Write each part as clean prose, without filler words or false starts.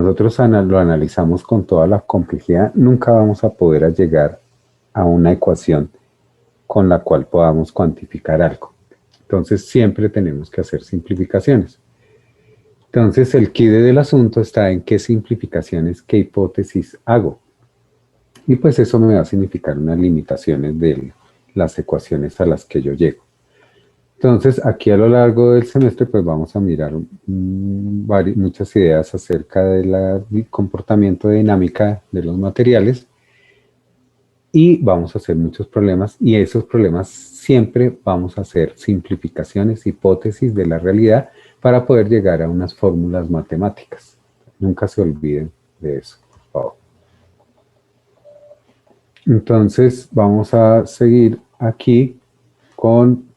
nosotros lo analizamos con toda la complejidad, nunca vamos a poder llegar a una ecuación con la cual podamos cuantificar algo. Entonces siempre tenemos que hacer simplificaciones. Entonces el quid del asunto está en qué simplificaciones, qué hipótesis hago. Y pues eso me va a significar unas limitaciones de las ecuaciones a las que yo llego. Entonces, aquí a lo largo del semestre, pues vamos a mirar muchas ideas acerca del comportamiento de dinámica de los materiales y vamos a hacer muchos problemas y esos problemas siempre vamos a hacer simplificaciones, hipótesis de la realidad para poder llegar a unas fórmulas matemáticas. Nunca se olviden de eso, por favor. Entonces, vamos a seguir aquí con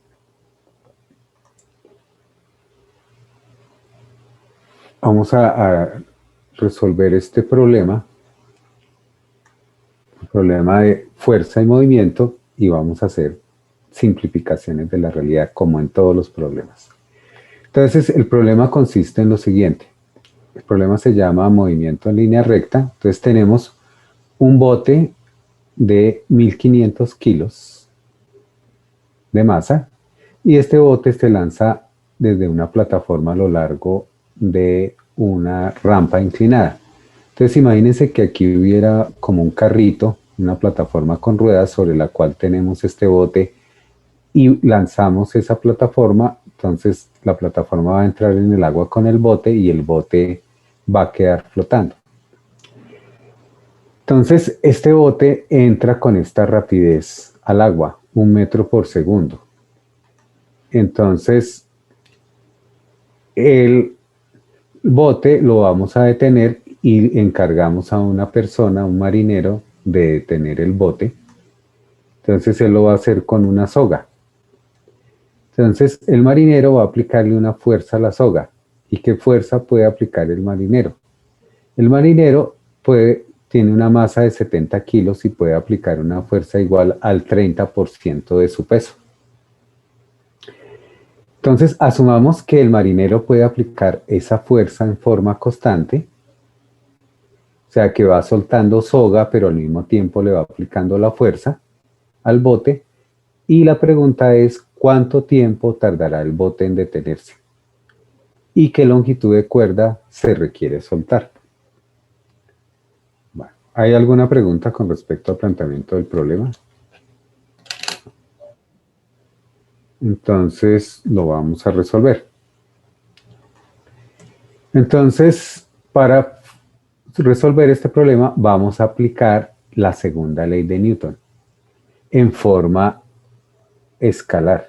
vamos a resolver este problema, el problema de fuerza y movimiento, y vamos a hacer simplificaciones de la realidad como en todos los problemas. Entonces el problema consiste en lo siguiente. El problema se llama movimiento en línea recta. Entonces tenemos un bote de 1500 kilos de masa y este bote se lanza desde una plataforma a lo largo de una rampa inclinada. Entonces imagínense que aquí hubiera como un carrito, una plataforma con ruedas sobre la cual tenemos este bote y lanzamos esa plataforma, entonces la plataforma va a entrar en el agua con el bote y el bote va a quedar flotando. Entonces este bote entra con esta rapidez al agua, 1 metro por segundo. Entonces el bote lo vamos a detener y encargamos a una persona, un marinero, de detener el bote. Entonces él lo va a hacer con una soga. Entonces el marinero va a aplicarle una fuerza a la soga. ¿Y qué fuerza puede aplicar el marinero? El marinero tiene una masa de 70 kilos y puede aplicar una fuerza igual al 30% de su peso. Entonces asumamos que el marinero puede aplicar esa fuerza en forma constante, o sea que va soltando soga, pero al mismo tiempo le va aplicando la fuerza al bote. Y la pregunta es, ¿cuánto tiempo tardará el bote en detenerse? ¿Y qué longitud de cuerda se requiere soltar? Bueno, ¿hay alguna pregunta con respecto al planteamiento del problema? Entonces lo vamos a resolver. Entonces, para resolver este problema vamos a aplicar la segunda ley de Newton en forma escalar.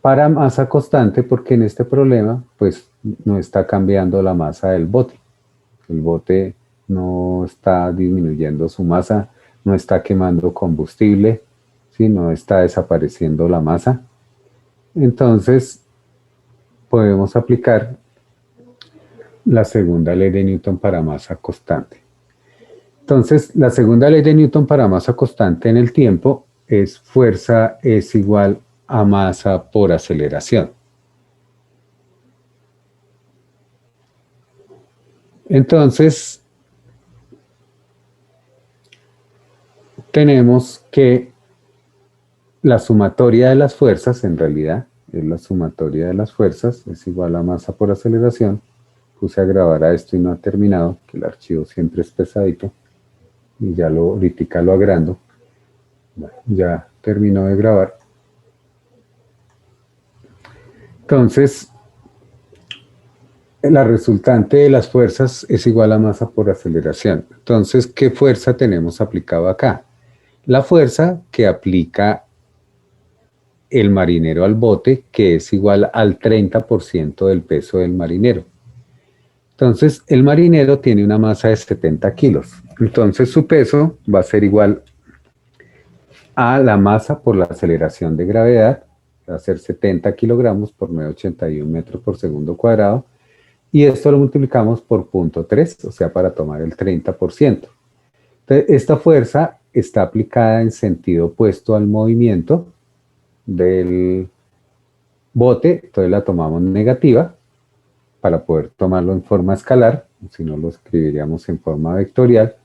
Para masa constante, porque en este problema pues no está cambiando la masa del bote. El bote no está disminuyendo su masa, no está quemando combustible, ¿sí? No está desapareciendo la masa. Entonces podemos aplicar la segunda ley de Newton para masa constante. Entonces, la segunda ley de Newton para masa constante en el tiempo es fuerza es igual a masa por aceleración. Entonces, tenemos que la sumatoria de las fuerzas, en realidad, es la sumatoria de las fuerzas, es igual a masa por aceleración. Puse a grabar a esto y no ha terminado, que el archivo siempre es pesadito. Y ya ahorita lo agrando. Bueno, ya terminó de grabar. Entonces, la resultante de las fuerzas es igual a masa por aceleración. Entonces, ¿qué fuerza tenemos aplicado acá? La fuerza que aplica el marinero al bote, que es igual al 30% del peso del marinero. Entonces, el marinero tiene una masa de 70 kilos. Entonces, su peso va a ser igual a la masa por la aceleración de gravedad, va a ser 70 kilogramos por 981 metros por segundo cuadrado, y esto lo multiplicamos por 0.3, o sea, para tomar el 30%. Entonces, esta fuerza está aplicada en sentido opuesto al movimiento del bote, entonces la tomamos negativa, para poder tomarlo en forma escalar, si no lo escribiríamos en forma vectorial.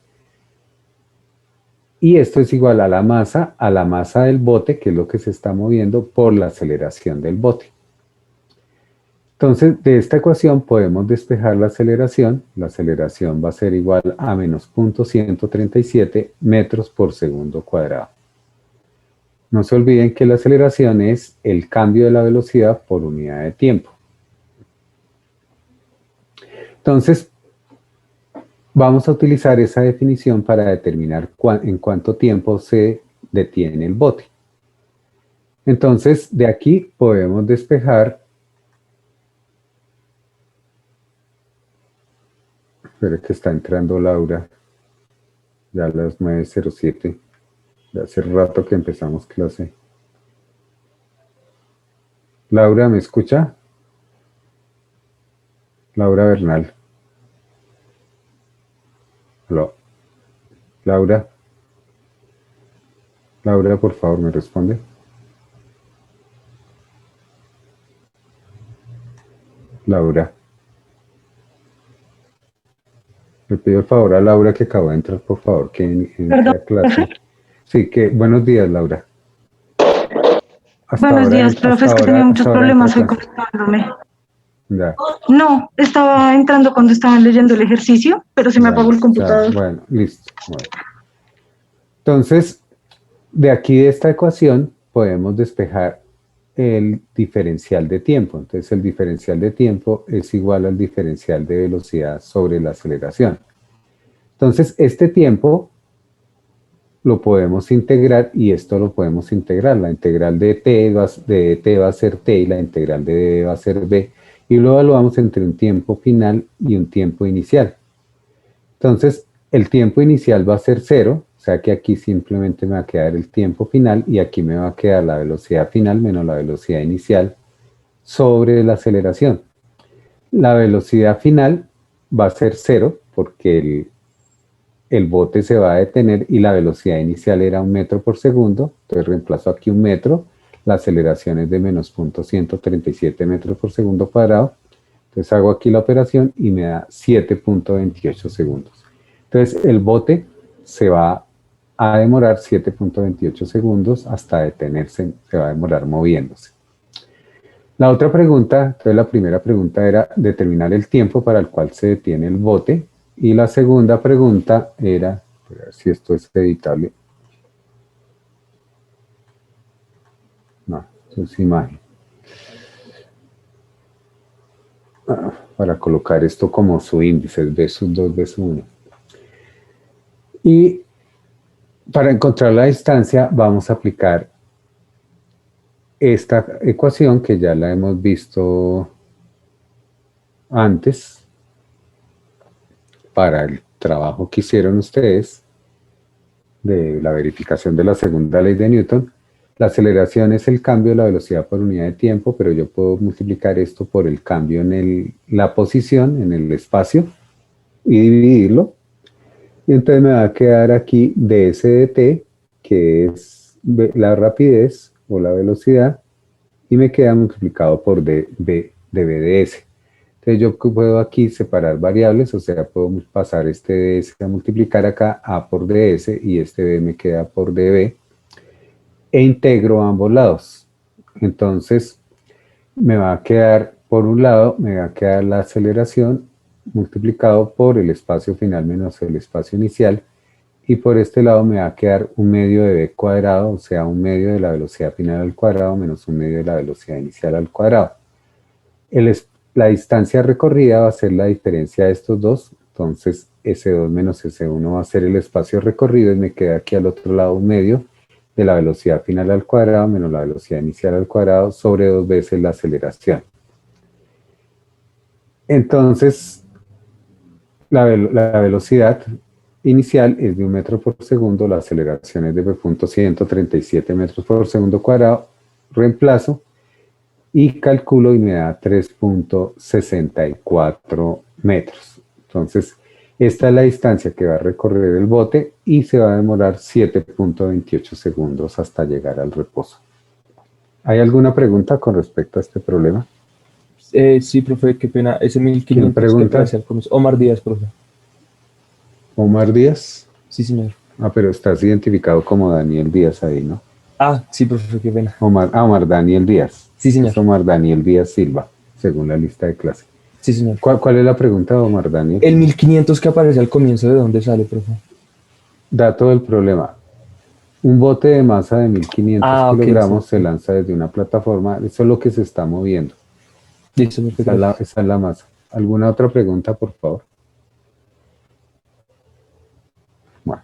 Y esto es igual a la masa del bote, que es lo que se está moviendo, por la aceleración del bote. Entonces, de esta ecuación podemos despejar la aceleración. La aceleración va a ser igual a menos 0.137 metros por segundo cuadrado. No se olviden que la aceleración es el cambio de la velocidad por unidad de tiempo. Entonces, vamos a utilizar esa definición para determinar en cuánto tiempo se detiene el bote. Entonces, de aquí podemos despejar. Espera que está entrando Laura. Ya a las 9:07. Ya hace rato que empezamos clase. Laura, ¿me escucha? Laura Bernal. Hola. Laura. Laura, por favor, ¿me responde? Laura. Le pido el favor a Laura que acabo de entrar, por favor, que entre a clase. Sí, que buenos días, Laura. Buenos días, profe, es que tenía muchos problemas hoy conectándome. Ya. No, estaba entrando cuando estaban leyendo el ejercicio, pero se me apagó el computador. Bueno, listo. Bueno. Entonces, de aquí de esta ecuación podemos despejar el diferencial de tiempo. Entonces, el diferencial de tiempo es igual al diferencial de velocidad sobre la aceleración. Entonces, este tiempo lo podemos integrar y esto lo podemos integrar. La integral de t va a ser t y la integral de b va a ser b. Y lo evaluamos entre un tiempo final y un tiempo inicial. Entonces, el tiempo inicial va a ser 0, o sea que aquí simplemente me va a quedar el tiempo final y aquí me va a quedar la velocidad final menos la velocidad inicial sobre la aceleración. La velocidad final va a ser 0 porque el bote se va a detener y la velocidad inicial era 1 metro por segundo, entonces reemplazo aquí 1 metro, la aceleración es de menos 0.137 metros por segundo cuadrado, entonces hago aquí la operación y me da 7.28 segundos. Entonces el bote se va a demorar 7.28 segundos hasta detenerse, se va a demorar moviéndose. La otra pregunta, entonces la primera pregunta era determinar el tiempo para el cual se detiene el bote y la segunda pregunta era, a ver si esto es editable. No, eso es imagen. Para colocar esto como su índice, B sub 2, B sub 1. Y para encontrar la distancia vamos a aplicar esta ecuación que ya la hemos visto antes para el trabajo que hicieron ustedes de la verificación de la segunda ley de Newton. La aceleración es el cambio de la velocidad por unidad de tiempo, pero yo puedo multiplicar esto por el cambio en la posición, en el espacio, y dividirlo. Y entonces me va a quedar aquí ds de t, que es la rapidez o la velocidad, y me queda multiplicado por b de bds. Entonces yo puedo aquí separar variables, o sea, puedo pasar este ds a multiplicar acá a por ds y este b me queda por db, e integro ambos lados. Entonces me va a quedar, por un lado, me va a quedar la aceleración multiplicado por el espacio final menos el espacio inicial, y por este lado me va a quedar 1 medio de b cuadrado, o sea, 1 medio de la velocidad final al cuadrado menos 1 medio de la velocidad inicial al cuadrado. La distancia recorrida va a ser la diferencia de estos dos, entonces S2 menos S1 va a ser el espacio recorrido y me queda aquí al otro lado 1 medio de la velocidad final al cuadrado menos la velocidad inicial al cuadrado sobre 2 veces la aceleración. Entonces, la velocidad inicial es de 1 metro por segundo, la aceleración es de 0.137 metros por segundo cuadrado, reemplazo y calculo y me da 3.64 metros. Entonces, esta es la distancia que va a recorrer el bote y se va a demorar 7.28 segundos hasta llegar al reposo. ¿Hay alguna pregunta con respecto a este problema? Sí, profe, qué pena. Ese ¿Quién 1500 que pregunta? aparece al comienzo. Omar Díaz, profe. Omar Díaz. Sí, señor. Ah, pero estás identificado como Daniel Díaz ahí, ¿no? Ah, sí, profe, qué pena. Omar Daniel Díaz. Sí, señor. Es Omar Daniel Díaz Silva, según la lista de clase. Sí, señor. ¿Cuál es la pregunta, Omar Daniel? El 1500 que aparece al comienzo, ¿de dónde sale, profe? Dato del problema. Un bote de masa de 1500 Ah, ok, sí, kilogramos se sí. lanza desde una plataforma. Eso es lo que se está moviendo. Listo, profe, gracias. Esa es la masa. ¿Alguna otra pregunta, por favor? Bueno,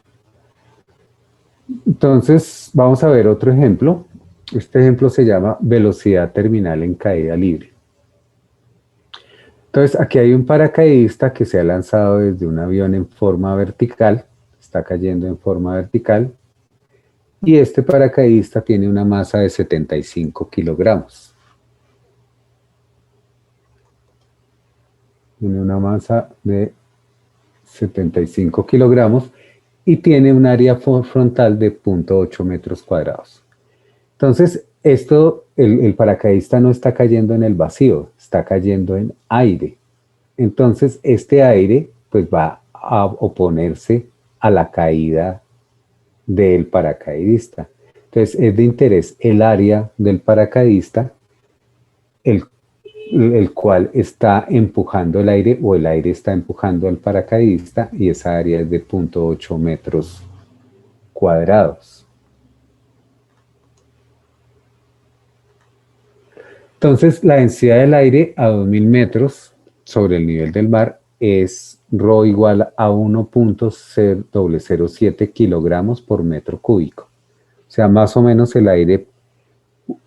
entonces vamos a ver otro ejemplo. Este ejemplo se llama velocidad terminal en caída libre. Entonces aquí hay un paracaidista que se ha lanzado desde un avión en forma vertical, está cayendo en forma vertical, y este paracaidista tiene una masa de 75 kilogramos. Tiene una masa de 75 kilogramos y tiene un área frontal de 0.8 metros cuadrados. Entonces, el paracaidista no está cayendo en el vacío, está cayendo en aire. Entonces, este aire pues va a oponerse a la caída del paracaidista. Entonces, es de interés el área del paracaidista, el, el cual está empujando el aire o el aire está empujando al paracaidista y esa área es de 0.8 metros cuadrados. Entonces, la densidad del aire a 2000 metros sobre el nivel del mar es ρ igual a 1.007 kilogramos por metro cúbico. O sea, más o menos el aire,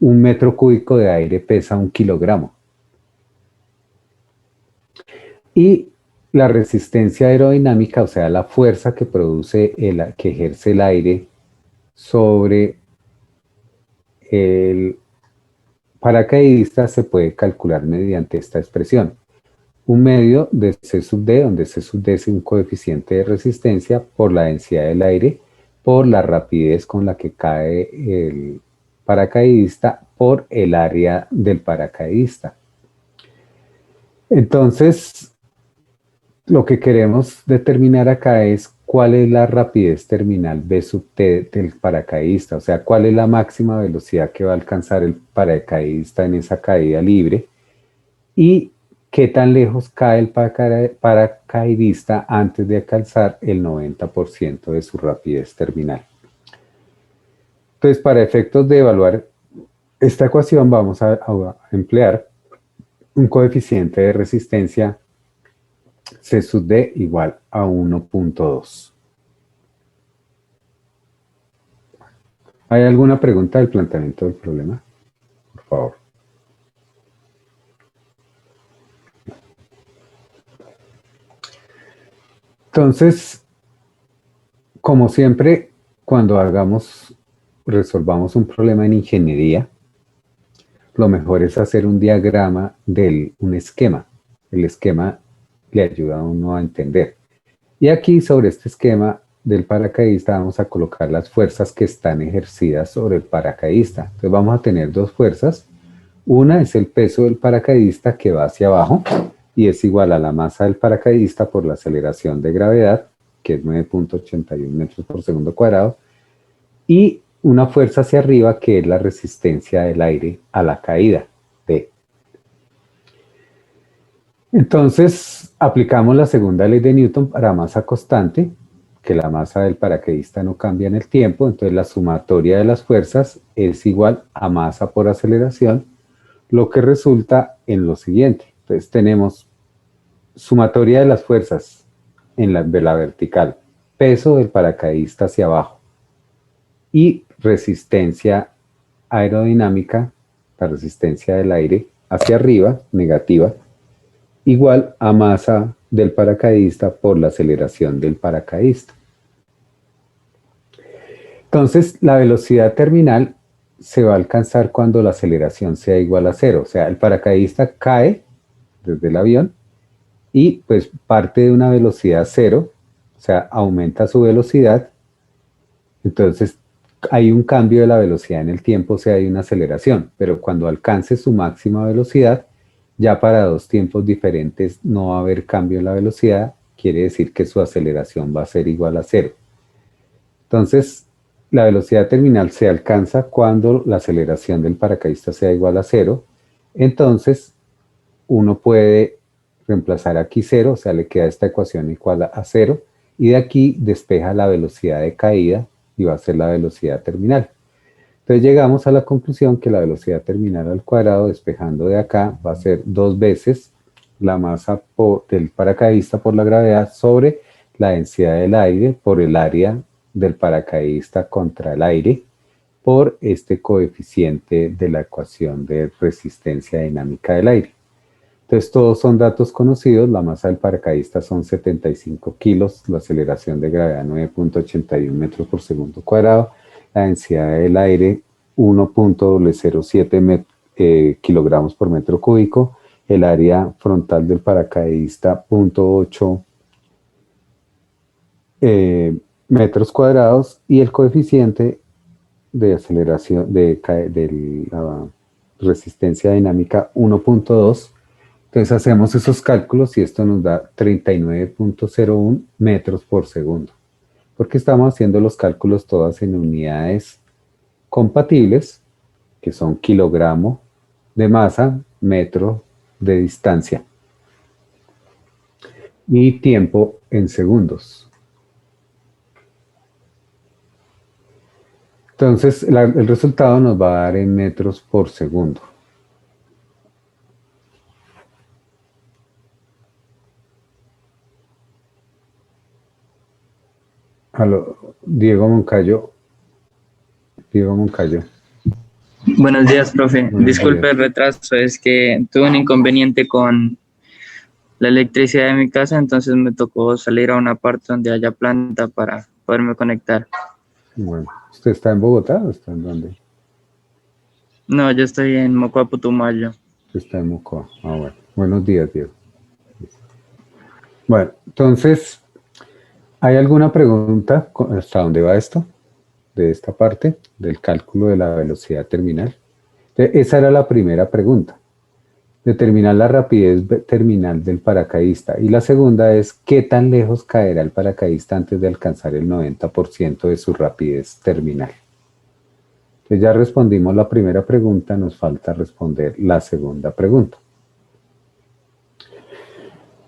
un metro cúbico de aire pesa 1 kilogramo. Y la resistencia aerodinámica, o sea, la fuerza que que ejerce el aire sobre el paracaidista se puede calcular mediante esta expresión. Un medio de C sub D, donde C sub D es un coeficiente de resistencia por la densidad del aire, por la rapidez con la que cae el paracaidista, por el área del paracaidista. Entonces, lo que queremos determinar acá es cuál es la rapidez terminal V sub T del paracaidista, o sea, cuál es la máxima velocidad que va a alcanzar el paracaidista en esa caída libre y qué tan lejos cae el paracaidista antes de alcanzar el 90% de su rapidez terminal. Entonces, para efectos de evaluar esta ecuación, vamos a emplear un coeficiente de resistencia C sub D igual a 1.2. ¿Hay alguna pregunta del planteamiento del problema? Por favor. Entonces, como siempre, cuando resolvamos un problema en ingeniería, lo mejor es hacer un diagrama un esquema. El esquema le ayuda a uno a entender. Y aquí sobre este esquema del paracaidista vamos a colocar las fuerzas que están ejercidas sobre el paracaidista. Entonces vamos a tener dos fuerzas. Una es el peso del paracaidista que va hacia abajo y es igual a la masa del paracaidista por la aceleración de gravedad, que es 9.81 metros por segundo cuadrado, y una fuerza hacia arriba que es la resistencia del aire a la caída, T. Entonces, aplicamos la segunda ley de Newton para masa constante, que la masa del paracaidista no cambia en el tiempo, entonces la sumatoria de las fuerzas es igual a masa por aceleración, lo que resulta en lo siguiente. Entonces tenemos sumatoria de las fuerzas de la vertical, peso del paracaidista hacia abajo y resistencia aerodinámica, la resistencia del aire hacia arriba, negativa, igual a masa del paracaidista por la aceleración del paracaidista. Entonces, la velocidad terminal se va a alcanzar cuando la aceleración sea igual a cero. O sea, el paracaidista cae desde el avión y pues parte de una velocidad cero, o sea, aumenta su velocidad. Entonces, hay un cambio de la velocidad en el tiempo, o sea, hay una aceleración. Pero cuando alcance su máxima velocidad, Ya para dos tiempos diferentes no va a haber cambio en la velocidad, quiere decir que su aceleración va a ser igual a cero. Entonces, la velocidad terminal se alcanza cuando la aceleración del paracaidista sea igual a cero. Entonces, uno puede reemplazar aquí cero, o sea, le queda esta ecuación igual a cero, y de aquí despeja la velocidad de caída y va a ser la velocidad terminal. Entonces llegamos a la conclusión que la velocidad terminal al cuadrado, despejando de acá, va a ser 2 veces la masa del paracaidista por la gravedad sobre la densidad del aire por el área del paracaidista contra el aire por este coeficiente de la ecuación de resistencia dinámica del aire. Entonces todos son datos conocidos, la masa del paracaidista son 75 kilos, la aceleración de gravedad 9.81 metros por segundo cuadrado, la densidad del aire 1.007 kilogramos por metro cúbico, el área frontal del paracaidista 0.8 metros cuadrados y el coeficiente de aceleración de la resistencia dinámica 1.2. Entonces hacemos esos cálculos y esto nos da 39.01 metros por segundo. Porque estamos haciendo los cálculos todas en unidades compatibles, que son kilogramo de masa, metro de distancia. Y tiempo en segundos. Entonces el resultado nos va a dar en metros por segundo. Aló, Diego Moncayo. Diego Moncayo. Buenos días, profe. Buenos Disculpe días. el retraso, es que tuve un inconveniente con la electricidad de mi casa, entonces me tocó salir a una parte donde haya planta para poderme conectar. Bueno, ¿usted está en Bogotá o está en dónde? No, yo estoy en Mocoa, Putumayo. Está en Mocoa. Ah, bueno. Buenos días, Diego. Bueno, entonces, ¿hay alguna pregunta hasta dónde va esto? De esta parte, del cálculo de la velocidad terminal. Esa era la primera pregunta. Determinar la rapidez terminal del paracaidista. Y la segunda es, ¿qué tan lejos caerá el paracaidista antes de alcanzar el 90% de su rapidez terminal? Entonces ya respondimos la primera pregunta, nos falta responder la segunda pregunta.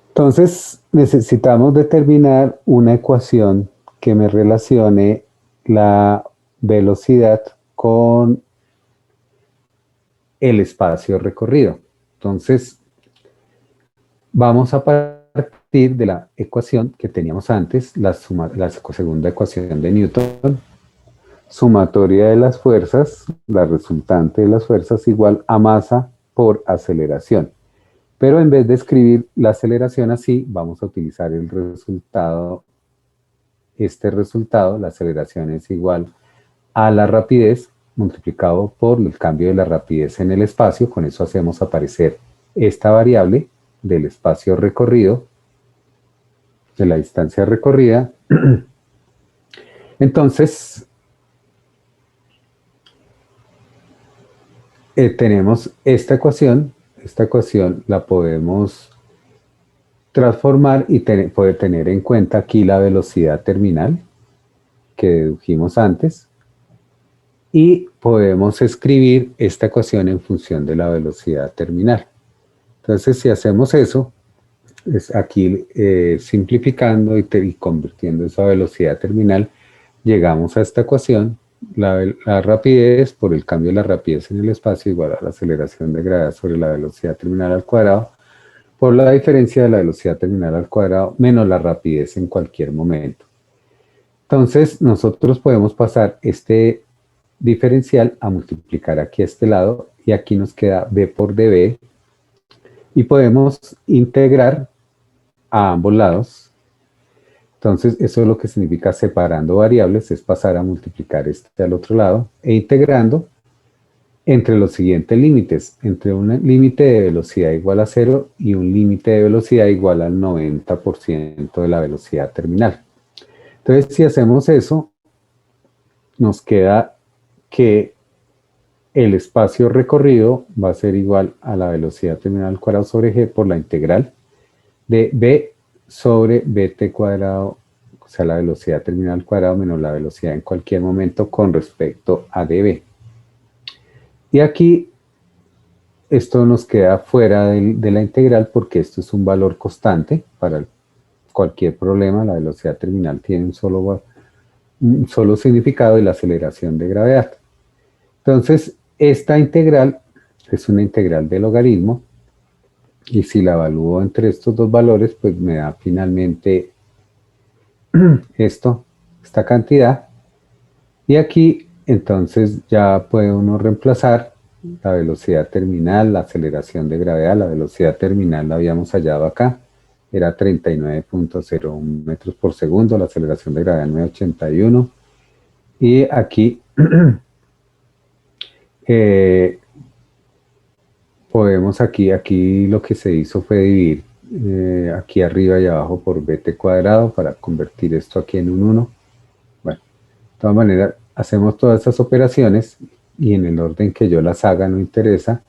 Entonces necesitamos determinar una ecuación que me relacione la velocidad con el espacio recorrido. Entonces vamos a partir de la ecuación que teníamos antes, la segunda ecuación de Newton, sumatoria de las fuerzas, la resultante de las fuerzas igual a masa por aceleración. Pero en vez de escribir la aceleración así, vamos a utilizar el resultado. Este resultado, la aceleración es igual a la rapidez multiplicado por el cambio de la rapidez en el espacio. Con eso hacemos aparecer esta variable del espacio recorrido, de la distancia recorrida. Entonces, tenemos esta ecuación la podemos transformar y puede tener en cuenta aquí la velocidad terminal que dedujimos antes y podemos escribir esta ecuación en función de la velocidad terminal. Entonces, si hacemos eso, es aquí simplificando y convirtiendo esa velocidad terminal, llegamos a esta ecuación. La rapidez por el cambio de la rapidez en el espacio igual a la aceleración de gravedad sobre la velocidad terminal al cuadrado por la diferencia de la velocidad terminal al cuadrado menos la rapidez en cualquier momento. Entonces nosotros podemos pasar este diferencial a multiplicar aquí a este lado y aquí nos queda b por db y podemos integrar a ambos lados. Entonces, eso es lo que significa separando variables, es pasar a multiplicar este al otro lado e integrando entre los siguientes límites, entre un límite de velocidad igual a 0 y un límite de velocidad igual al 90% de la velocidad terminal. Entonces, si hacemos eso, nos queda que el espacio recorrido va a ser igual a la velocidad terminal al cuadrado sobre g por la integral de b sobre bt cuadrado, o sea, la velocidad terminal al cuadrado menos la velocidad en cualquier momento con respecto a db. Y aquí esto nos queda fuera de la integral porque esto es un valor constante para cualquier problema. La velocidad terminal tiene un solo significado y la aceleración de gravedad. Entonces, esta integral es una integral de logaritmo y si la evalúo entre estos dos valores, pues me da finalmente esta cantidad. Y aquí, entonces, ya puede uno reemplazar la velocidad terminal, la aceleración de gravedad. La velocidad terminal la habíamos hallado acá, era 39.01 metros por segundo, la aceleración de gravedad 981. Y aquí podemos, aquí lo que se hizo fue dividir aquí arriba y abajo por bt cuadrado para convertir esto aquí en un 1. Bueno, de todas maneras, hacemos todas estas operaciones y en el orden que yo las haga no interesa.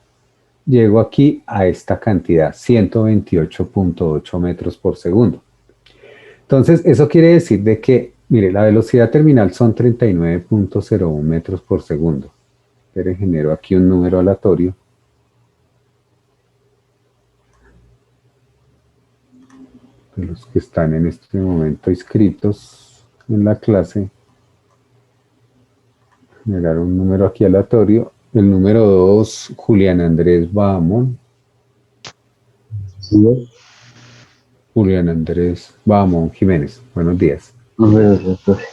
Llego aquí a esta cantidad, 128.8 metros por segundo. Entonces, eso quiere decir de que, mire, la velocidad terminal son 39.01 metros por segundo. Pero genero aquí un número aleatorio. De los que están en este momento inscritos en la clase. Generar un número aquí aleatorio. El número 2, Julián Andrés Bahamón. Sí. Julián Andrés Bahamón Jiménez. Buenos días. Buenos días, profe.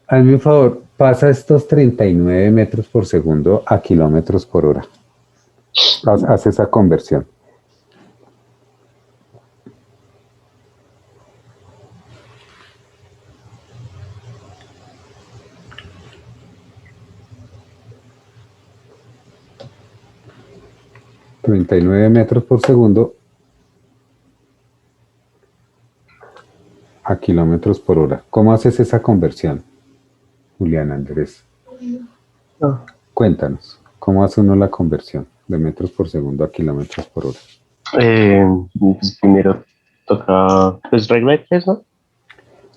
Hazme un favor, pasa estos 39 metros por segundo a kilómetros por hora. Haz esa conversión. ...39 metros por segundo... ...a kilómetros por hora. ¿Cómo haces esa conversión, Julián Andrés? No. Cuéntanos, ¿cómo hace uno la conversión de metros por segundo a kilómetros por hora? Pues primero toca, pues regla de tres, ¿no?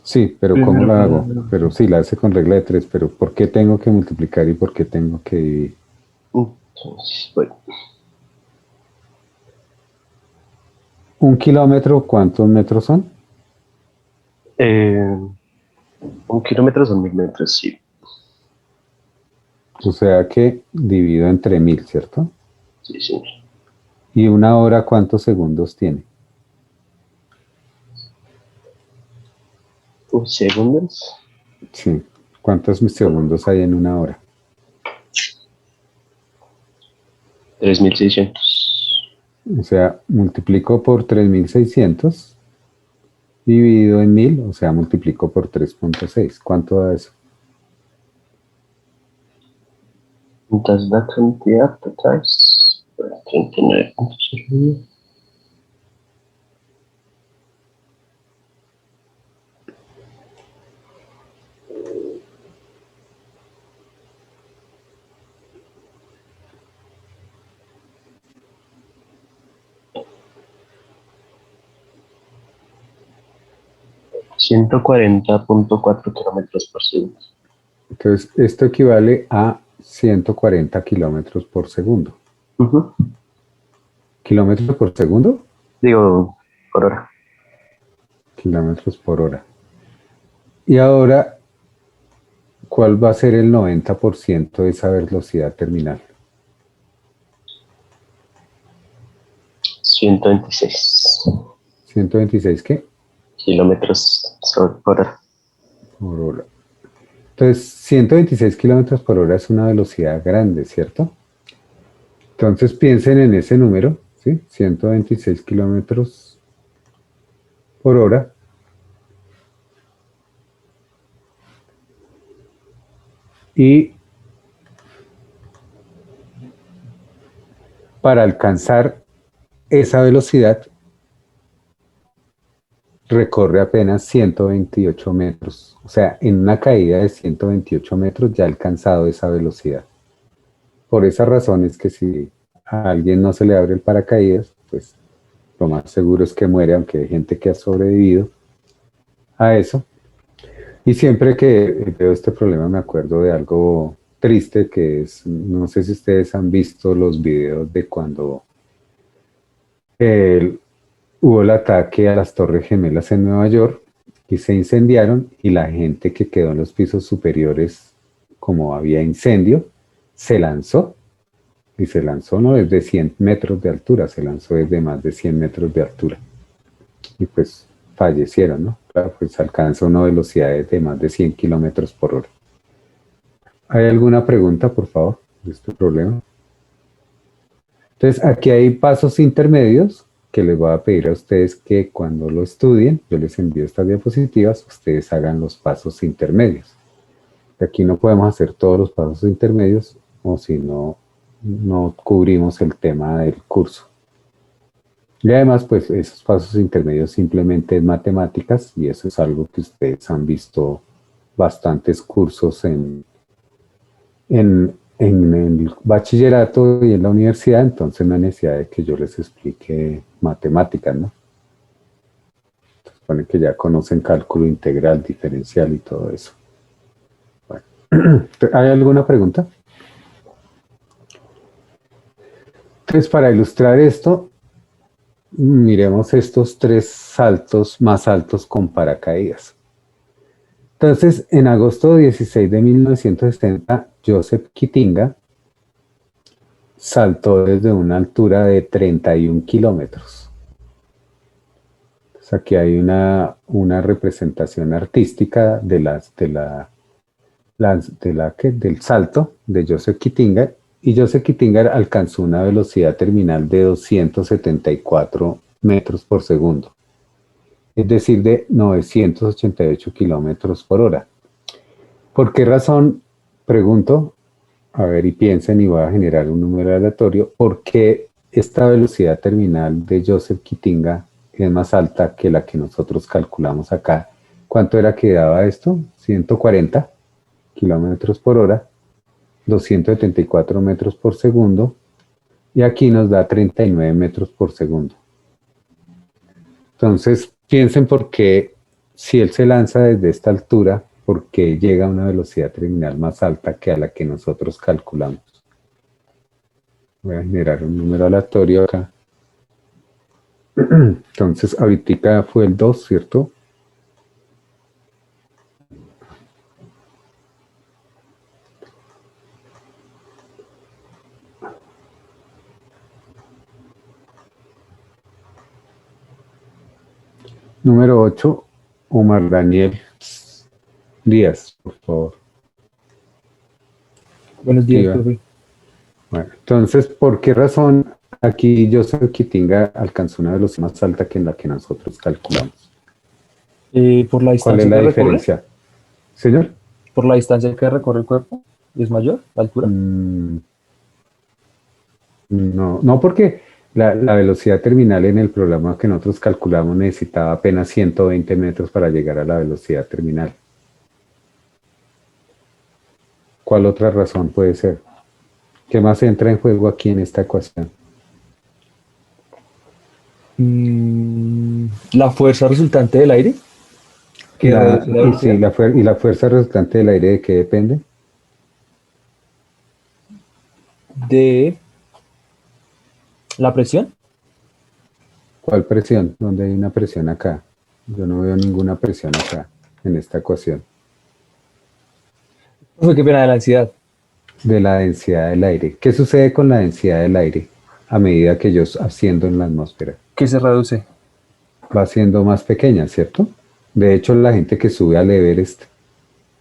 Sí, pero ¿cómo la hago? Pero sí, la hace con regla de 3, pero ¿por qué tengo que multiplicar y por qué tengo que dividir? Entonces, bueno. ¿Un kilómetro cuántos metros son? 1 kilómetro son 1000 metros, sí. O sea que divido entre 1000, ¿cierto? Sí, sí. ¿Y una hora cuántos segundos tiene? ¿Segundos? Sí. ¿Cuántos segundos hay en una hora? 3600. O sea, multiplico por 3600 dividido en 1000, o sea, multiplico por 3.6. ¿Cuánto da eso? Entonces la cantidad total es 39.0. ...140.4 kilómetros por segundo. Entonces, esto equivale a 140 kilómetros por segundo. ¿Kilómetros por segundo? Digo, por hora. Kilómetros por hora. Y ahora, ¿cuál va a ser el 90% de esa velocidad terminal? 126 ¿126 qué? kilómetros por hora. Por hora. Entonces, 126 kilómetros por hora es una velocidad grande, ¿cierto? Entonces, piensen en ese número, ¿sí? 126 kilómetros por hora. Y para alcanzar esa velocidad, recorre apenas 128 metros. O sea, en una caída de 128 metros ya ha alcanzado esa velocidad. por esa razón es que si a alguien no se le abre el paracaídas, pues lo más seguro es que muere, aunque hay gente que ha sobrevivido a eso. Y siempre que veo este problema me acuerdo de algo triste que es, no sé si ustedes han visto los videos de cuando hubo el ataque a las Torres Gemelas en Nueva York y se incendiaron y la gente que quedó en los pisos superiores, como había incendio, se lanzó. Y se lanzó no desde 100 metros de altura, se lanzó desde más de 100 metros de altura. Y pues fallecieron, ¿no? Claro, pues alcanza una velocidad de más de 100 kilómetros por hora. ¿Hay alguna pregunta, por favor, de este problema? Entonces, aquí hay pasos intermedios que les voy a pedir a ustedes que cuando lo estudien, yo les envío estas diapositivas, ustedes hagan los pasos intermedios. Aquí no podemos hacer todos los pasos intermedios, o si no, no cubrimos el tema del curso. Y además, pues esos pasos intermedios simplemente es matemáticas y eso es algo que ustedes han visto bastantes cursos en el bachillerato y en la universidad, entonces no hay necesidad de que yo les explique matemáticas, ¿no? Se supone que ya conocen cálculo integral, diferencial y todo eso. Bueno. ¿Hay alguna pregunta? Entonces, para ilustrar esto, miremos estos 3 saltos más altos con paracaídas. Entonces, en agosto 16 de 1970, Joseph Kittinga saltó desde una altura de 31 kilómetros. Entonces, aquí hay una representación artística del salto de Joseph Kittinga. Y Joseph Kittinga alcanzó una velocidad terminal de 274 metros por segundo, es decir, de 988 kilómetros por hora. ¿Por qué razón? Pregunto, a ver y piensen y voy a generar un número aleatorio. ¿Por qué esta velocidad terminal de Joseph Kittinga es más alta que la que nosotros calculamos acá? ¿Cuánto era que daba esto? 140 kilómetros por hora. 274 metros por segundo y aquí nos da 39 metros por segundo. Entonces, piensen por qué, si él se lanza desde esta altura, por qué llega a una velocidad terminal más alta que a la que nosotros calculamos. Voy a generar un número aleatorio acá. Entonces, ahorita fue el 2, ¿cierto? Número 8, Omar Daniel Díaz, por favor. Buenos días, Sí, profe. bueno, entonces, ¿por qué razón aquí Joseph Kittinga alcanzó una velocidad más alta que en la que nosotros calculamos? Por la ¿Cuál es distancia la que recorre, diferencia? Señor. por la distancia que recorre el cuerpo, ¿es mayor la altura? No, porque la velocidad terminal en el programa que nosotros calculamos necesitaba apenas 120 metros para llegar a la velocidad terminal. ¿Cuál otra razón puede ser? ¿Qué más entra en juego aquí en esta ecuación? La fuerza resultante del aire. Que reduce la velocidad. ¿Y la fuerza resultante del aire de qué depende? De la presión. ¿Cuál presión? ¿Dónde hay una presión acá? Yo no veo ninguna presión acá en esta ecuación. Profe, qué pena, de la ansiedad. De la densidad del aire. ¿Qué sucede con la densidad del aire a medida que yo asciendo en la atmósfera? Que se reduce. Va siendo más pequeña, ¿cierto? De hecho, la gente que sube al Everest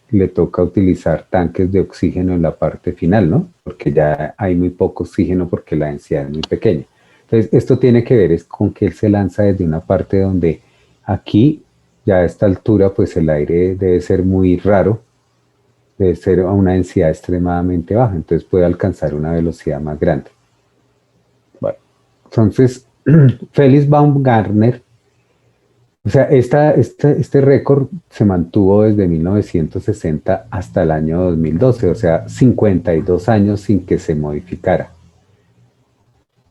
le toca utilizar tanques de oxígeno en la parte final, ¿no? Porque ya hay muy poco oxígeno porque la densidad es muy pequeña. Entonces, esto tiene que ver es con que él se lanza desde una parte donde aquí, ya a esta altura, pues el aire debe ser muy raro, debe ser a una densidad extremadamente baja, entonces puede alcanzar una velocidad más grande. Bueno, entonces, Felix Baumgartner O sea, este récord se mantuvo desde 1960 hasta el año 2012, o sea, 52 años sin que se modificara.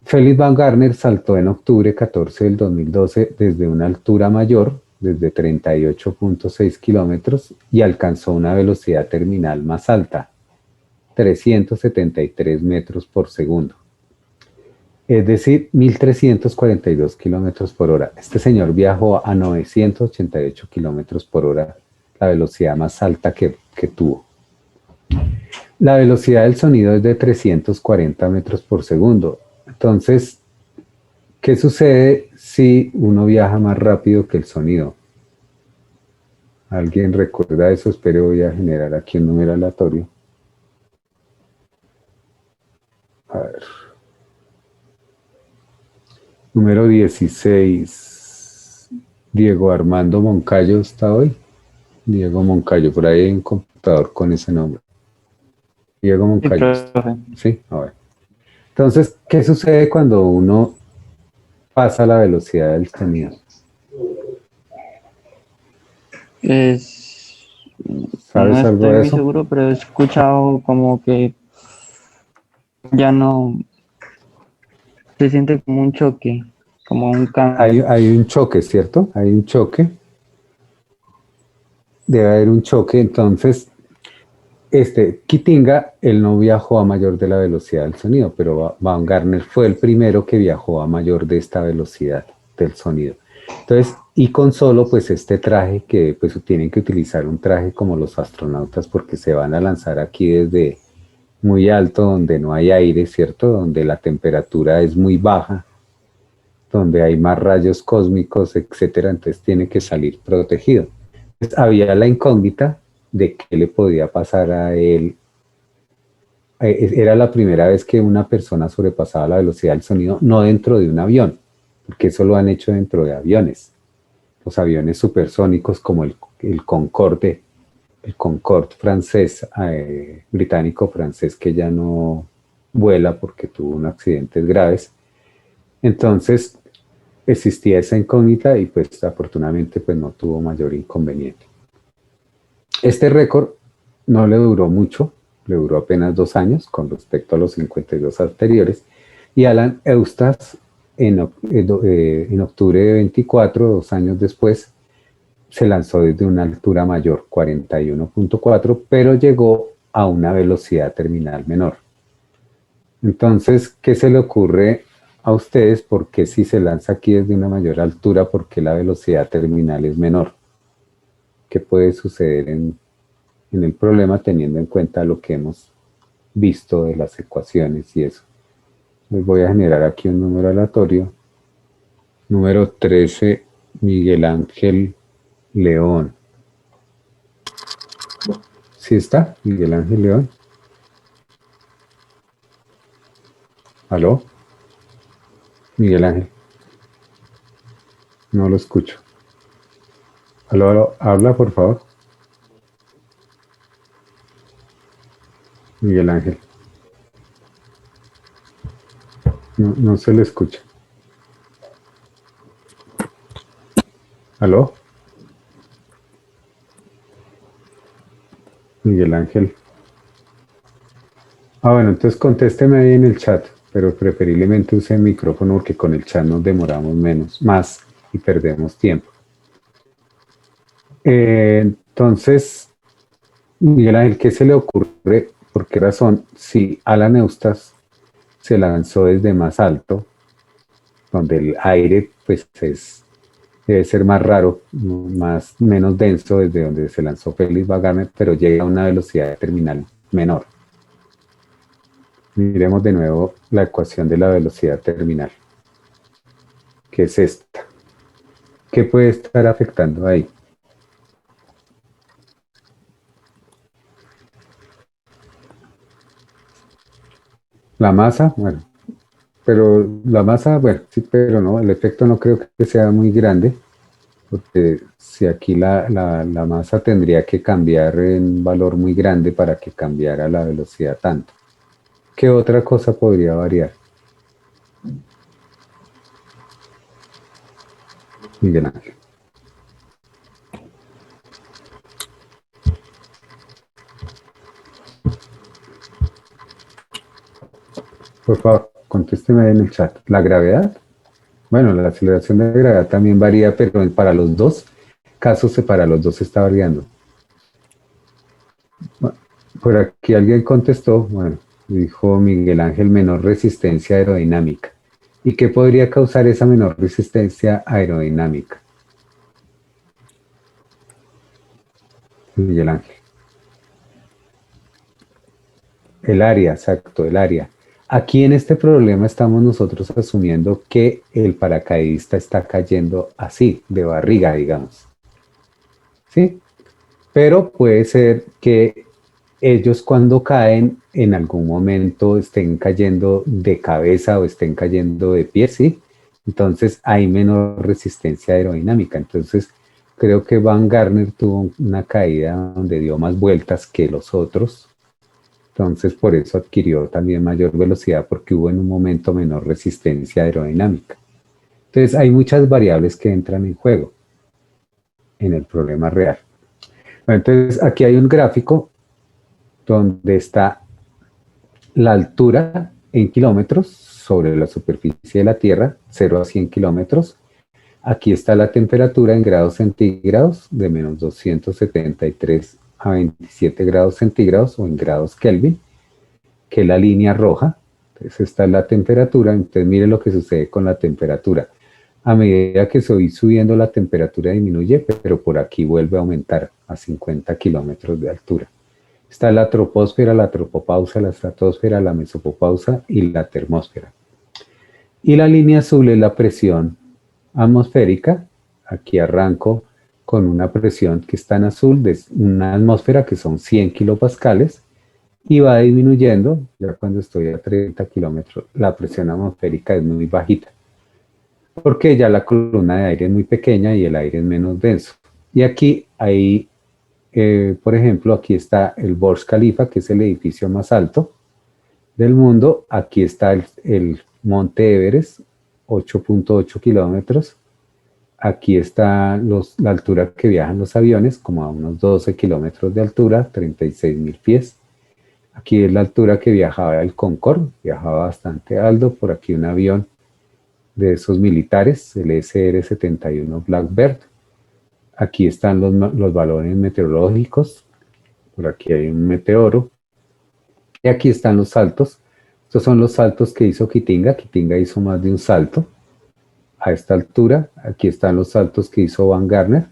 Felix Baumgartner saltó en octubre 14 del 2012 desde una altura mayor, desde 38.6 kilómetros, y alcanzó una velocidad terminal más alta, 373 metros por segundo. Es decir, 1.342 kilómetros por hora. Este señor viajó a 988 kilómetros por hora, la velocidad más alta que tuvo. La velocidad del sonido es de 340 metros por segundo. Entonces, ¿qué sucede si uno viaja más rápido que el sonido? ¿Alguien recuerda eso? Espero, voy a generar aquí un número aleatorio. A ver. Número 16. Diego Armando Moncayo está hoy. Diego Moncayo, por ahí hay un computador con ese nombre. Diego Moncayo. Sí, a ver. Entonces, ¿qué sucede cuando uno pasa la velocidad del sonido? ¿Sabes no algo estoy de muy eso? seguro, pero he escuchado como que ya no se siente como un choque, como un cambio. Hay un choque, ¿cierto? Hay un choque. Debe haber un choque. Entonces, Kitinga, él no viajó a mayor de la velocidad del sonido, pero Baumgartner fue el primero que viajó a mayor de esta velocidad del sonido. Entonces, y con solo pues este traje que pues tienen que utilizar un traje como los astronautas porque se van a lanzar aquí desde muy alto donde no hay aire, ¿cierto? Donde la temperatura es muy baja, donde hay más rayos cósmicos, etcétera, entonces tiene que salir protegido. Entonces, había la incógnita de qué le podía pasar a él. Era la primera vez que una persona sobrepasaba la velocidad del sonido, no dentro de un avión, porque eso lo han hecho dentro de aviones. Los aviones supersónicos como el Concorde, el Concorde francés, británico-francés, que ya no vuela porque tuvo unos accidentes graves. Entonces, existía esa incógnita y pues afortunadamente pues no tuvo mayor inconveniente. Este récord no le duró mucho, le duró apenas 2 años con respecto a los 52 anteriores, y Alan Eustace en octubre de 24, 2 años después, se lanzó desde una altura mayor, 41.4, pero llegó a una velocidad terminal menor. Entonces, ¿qué se le ocurre a ustedes? ¿Por qué si se lanza aquí desde una mayor altura, por qué la velocidad terminal es menor? ¿Qué puede suceder en el problema teniendo en cuenta lo que hemos visto de las ecuaciones y eso? Les voy a generar aquí un número aleatorio. Número 13, Miguel Ángel León. ¿Sí está? Miguel Ángel León. ¿Aló? Miguel Ángel. No lo escucho. ¿Aló, aló? Habla, por favor. Miguel Ángel. No, no se le escucha. ¿Aló? Miguel Ángel. Bueno, entonces contésteme ahí en el chat, pero preferiblemente use el micrófono porque con el chat nos demoramos más y perdemos tiempo. Entonces, Miguel Ángel, ¿qué se le ocurre? ¿Por qué razón? Si Alan Eustace se lanzó desde más alto, donde el aire pues debe ser más raro, menos denso desde donde se lanzó Felix Baumgartner, pero llega a una velocidad terminal menor. Miremos de nuevo la ecuación de la velocidad terminal, que es esta. ¿Qué puede estar afectando ahí? La masa, bueno, pero la masa, bueno, sí, pero no, el efecto no creo que sea muy grande, porque si aquí la masa tendría que cambiar en valor muy grande para que cambiara la velocidad tanto. ¿Qué otra cosa podría variar? Miguel Ángel. Por favor, contésteme en el chat. ¿La gravedad? Bueno, la aceleración de gravedad también varía, pero para los dos casos, para los dos está variando. Por aquí alguien contestó, bueno, dijo Miguel Ángel, menor resistencia aerodinámica. ¿Y qué podría causar esa menor resistencia aerodinámica? Miguel Ángel. El área, exacto, el área. Aquí en este problema estamos nosotros asumiendo que el paracaidista está cayendo así, de barriga, digamos. ¿Sí? Pero puede ser que ellos cuando caen en algún momento estén cayendo de cabeza o estén cayendo de pie, ¿sí? Entonces hay menor resistencia aerodinámica. Entonces creo que Van Garner tuvo una caída donde dio más vueltas que los otros. Entonces por eso adquirió también mayor velocidad porque hubo en un momento menor resistencia aerodinámica. Entonces hay muchas variables que entran en juego en el problema real. Bueno, entonces aquí hay un gráfico donde está la altura en kilómetros sobre la superficie de la Tierra, 0 a 100 kilómetros. Aquí está la temperatura en grados centígrados, de menos 273 a 27 grados centígrados o en grados Kelvin, que es la línea roja. Entonces esta es la temperatura. Entonces mire lo que sucede con la temperatura. A medida que se va subiendo la temperatura disminuye, pero por aquí vuelve a aumentar a 50 kilómetros de altura. Está la troposfera, la tropopausa, la estratosfera, la mesopausa y la termósfera. Y la línea azul es la presión atmosférica. Aquí arranco con una presión que está en azul de una atmósfera que son 100 kilopascales y va disminuyendo. Ya cuando estoy a 30 kilómetros, la presión atmosférica es muy bajita, porque ya la columna de aire es muy pequeña y el aire es menos denso. Y aquí hay, por ejemplo, aquí está el Burj Khalifa, que es el edificio más alto del mundo. Aquí está el Monte Everest, 8.8 kilómetros. Aquí está la altura que viajan los aviones, como a unos 12 kilómetros de altura, 36.000 pies. Aquí es la altura que viajaba el Concorde, viajaba bastante alto. Por aquí un avión de esos militares, el SR-71 Blackbird. Aquí están los valores meteorológicos. Por aquí hay un meteoro. Y aquí están los saltos. Estos son los saltos que hizo Kitinga. Kitinga hizo más de un salto a esta altura. Aquí están los saltos que hizo Van Garner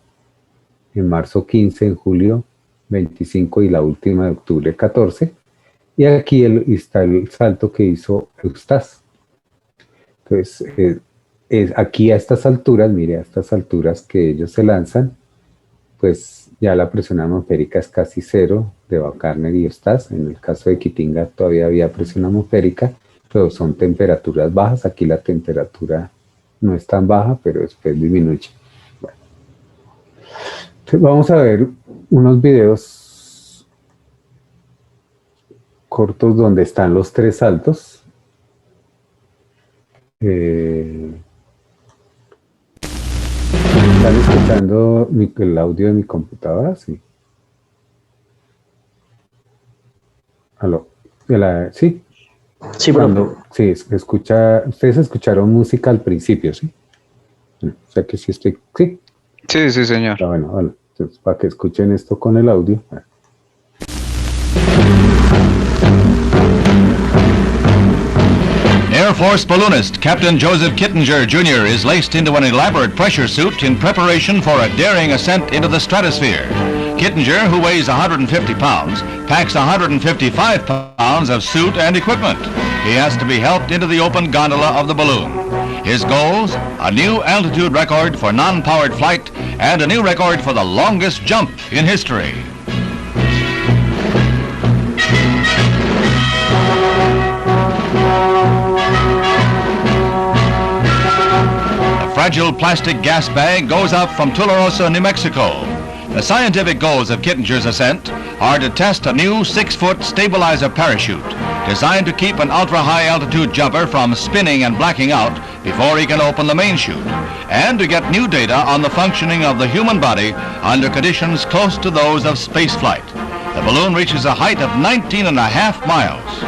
en marzo 15, en julio 25 y la última de octubre 14. Y aquí está el salto que hizo Eustace. Entonces, aquí a estas alturas, mire, a estas alturas que ellos se lanzan, pues ya la presión atmosférica es casi cero de Van Garner y Eustace. En el caso de Kitinga todavía había presión atmosférica, pero son temperaturas bajas. Aquí la temperatura no es tan baja, pero después disminuye. Bueno. Entonces vamos a ver unos videos cortos donde están los tres saltos. ¿Están escuchando el audio de mi computadora? Sí. ¿Aló? ¿Sí? Sí, sí, ustedes escucharon música al principio, ¿sí? O sea que sí estoy... ¿Sí? Sí, sí, señor. Ah, bueno, vale. Entonces, para que escuchen esto con el audio. Air Force balloonist Captain Joseph Kittinger, Jr. is laced into an elaborate pressure suit in preparation for a daring ascent into the stratosphere. Kittinger, who weighs 150 pounds, packs 155 pounds of suit and equipment. He has to be helped into the open gondola of the balloon. His goals, a new altitude record for non-powered flight and a new record for the longest jump in history. The fragile plastic gas bag goes up from Tularosa, New Mexico. The scientific goals of Kittinger's ascent are to test a new 6-foot stabilizer parachute designed to keep an ultra-high altitude jumper from spinning and blacking out before he can open the main chute, and to get new data on the functioning of the human body under conditions close to those of spaceflight. The balloon reaches a height of 19.5 miles.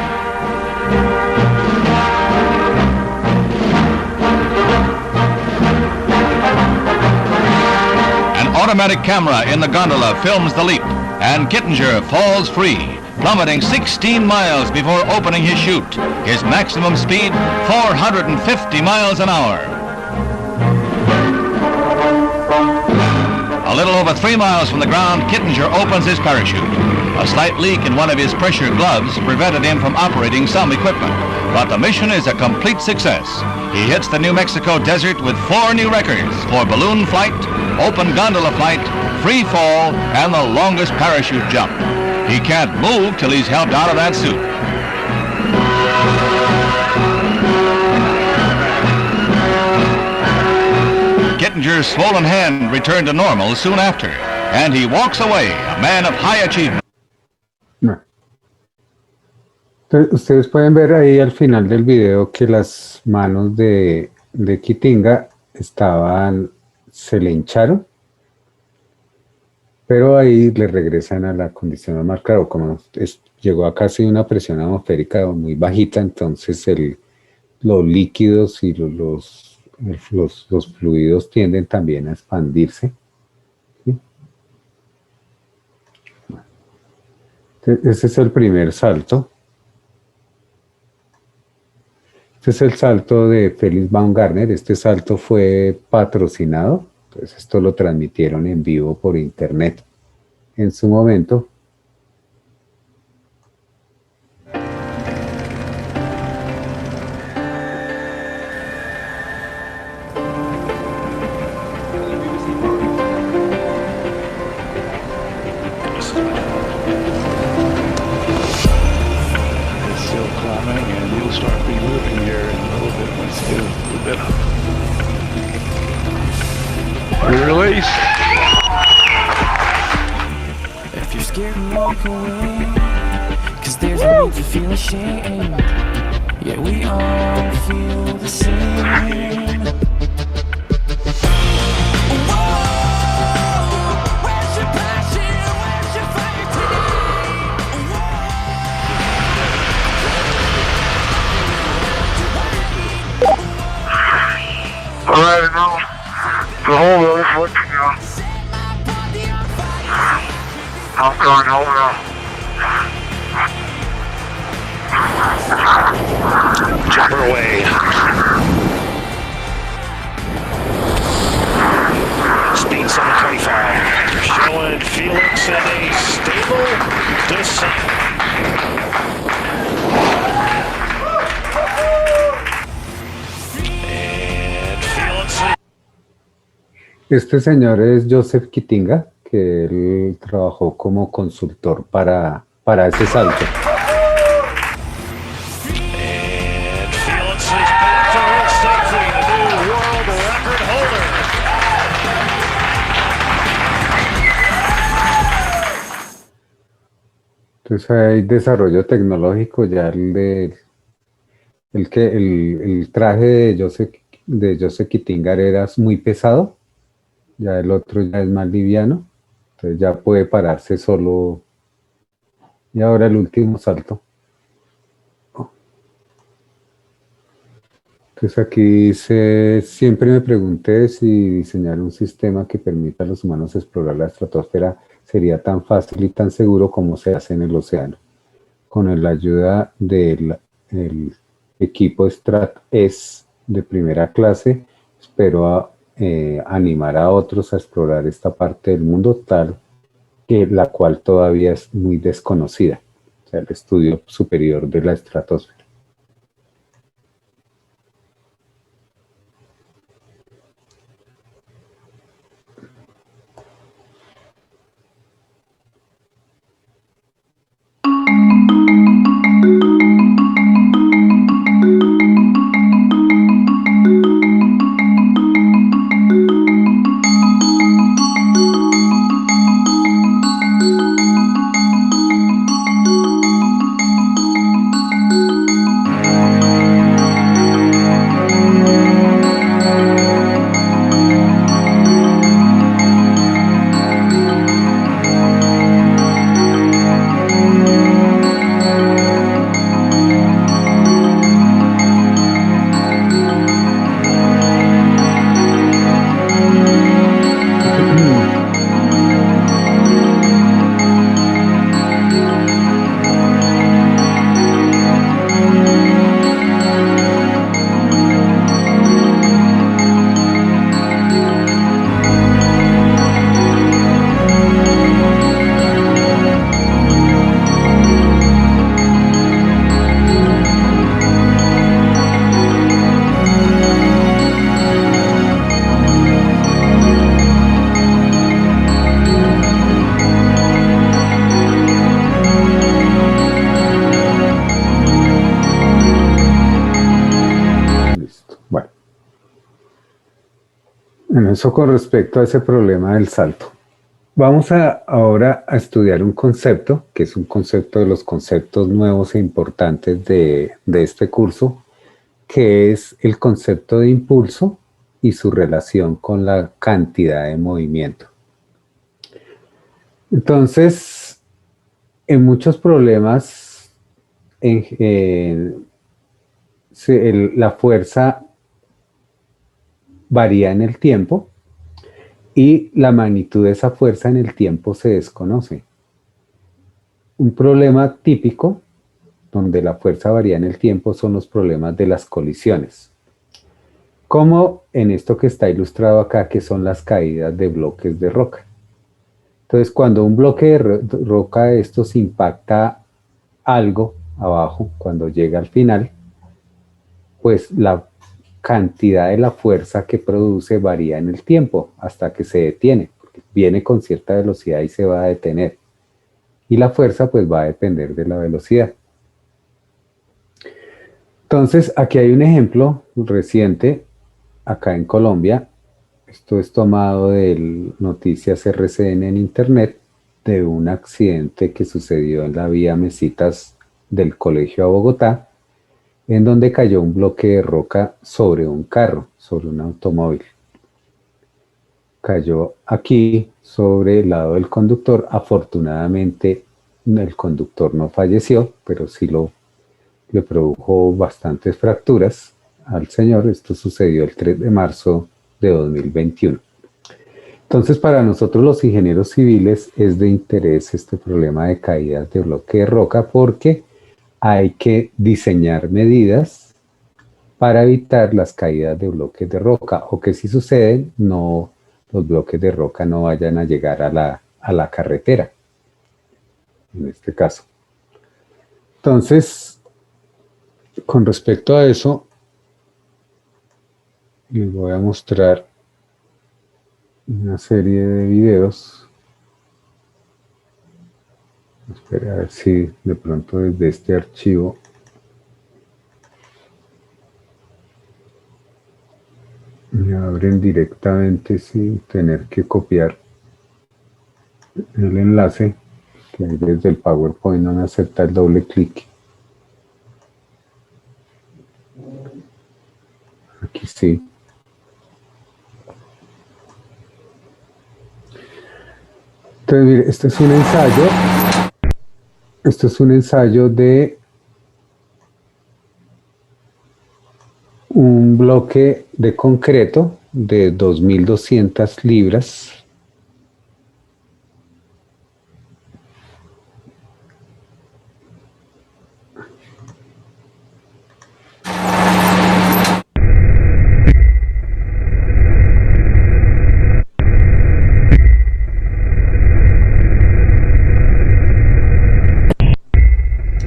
automatic camera in the gondola films the leap, and Kittinger falls free, plummeting 16 miles before opening his chute. His maximum speed, 450 miles an hour. A little over 3 miles from the ground, Kittinger opens his parachute. A slight leak in one of his pressure gloves prevented him from operating some equipment, but the mission is a complete success. He hits the New Mexico desert with 4 new records for balloon flight, open gondola flight, free fall, and the longest parachute jump. He can't move till he's helped out of that suit. Kittinger's swollen hand returned to normal soon after, and he walks away, a man of high achievement. No. Entonces, ustedes pueden ver ahí al final del video que las manos de Kitinga se le hincharon, pero ahí le regresan a la condición normal. Claro, como llegó a casi una presión atmosférica muy bajita, entonces los líquidos y los fluidos tienden también a expandirse. ¿Sí? Ese es el primer salto. Este es el salto de Felix Baumgartner. Este salto fue patrocinado. Entonces esto lo transmitieron en vivo por internet en su momento. Release. If you're scared, walk away. 'Cause there's no need to feel ashamed. Yeah, we all feel the same. Where's your passion? Where's your fire today? All right, now. The whole road is looking now. I'm going home now. Jumper away. Speed 725. Showing Felix in a stable descent. Este señor es Joseph Kitinga, que él trabajó como consultor para ese salto. Entonces hay desarrollo tecnológico, ya el traje de Joseph Kittinger era muy pesado. Ya el otro ya es más liviano, entonces ya puede pararse solo. Y ahora el último salto. Entonces aquí dice, siempre me pregunté si diseñar un sistema que permita a los humanos explorar la estratosfera sería tan fácil y tan seguro como se hace en el océano. Con la ayuda del equipo Strat-S de primera clase, espero animar a otros a explorar esta parte del mundo la cual todavía es muy desconocida, o sea, el estudio superior de la estratosfera. En eso con respecto a ese problema del salto. Vamos ahora a estudiar un concepto, que es un concepto de los conceptos nuevos e importantes de este curso, que es el concepto de impulso y su relación con la cantidad de movimiento. Entonces, en muchos problemas, la fuerza varía en el tiempo y la magnitud de esa fuerza en el tiempo se desconoce. Un problema típico donde la fuerza varía en el tiempo son los problemas de las colisiones. Como en esto que está ilustrado acá, que son las caídas de bloques de roca. Entonces, cuando un bloque de roca de estos impacta algo abajo, cuando llega al final, pues la cantidad de la fuerza que produce varía en el tiempo hasta que se detiene, porque viene con cierta velocidad y se va a detener. Y la fuerza pues va a depender de la velocidad. Entonces, aquí hay un ejemplo reciente, acá en Colombia. Esto es tomado de Noticias RCN en internet, de un accidente que sucedió en la vía Mesitas del Colegio a Bogotá, en donde cayó un bloque de roca sobre un carro, sobre un automóvil. Cayó aquí sobre el lado del conductor. Afortunadamente el conductor no falleció, pero sí le produjo bastantes fracturas al señor. Esto sucedió el 3 de marzo de 2021. Entonces, para nosotros los ingenieros civiles es de interés este problema de caídas de bloque de roca, porque hay que diseñar medidas para evitar las caídas de bloques de roca, o que si suceden, los bloques de roca no vayan a llegar a la carretera, en este caso. Entonces, con respecto a eso, les voy a mostrar una serie de videos. Espera a ver si de pronto desde este archivo me abren directamente sin tener que copiar el enlace, que desde el PowerPoint no me acepta el doble clic. Aquí sí. Entonces, mire, este es un ensayo. Esto es un ensayo de un bloque de concreto de 2.200 libras.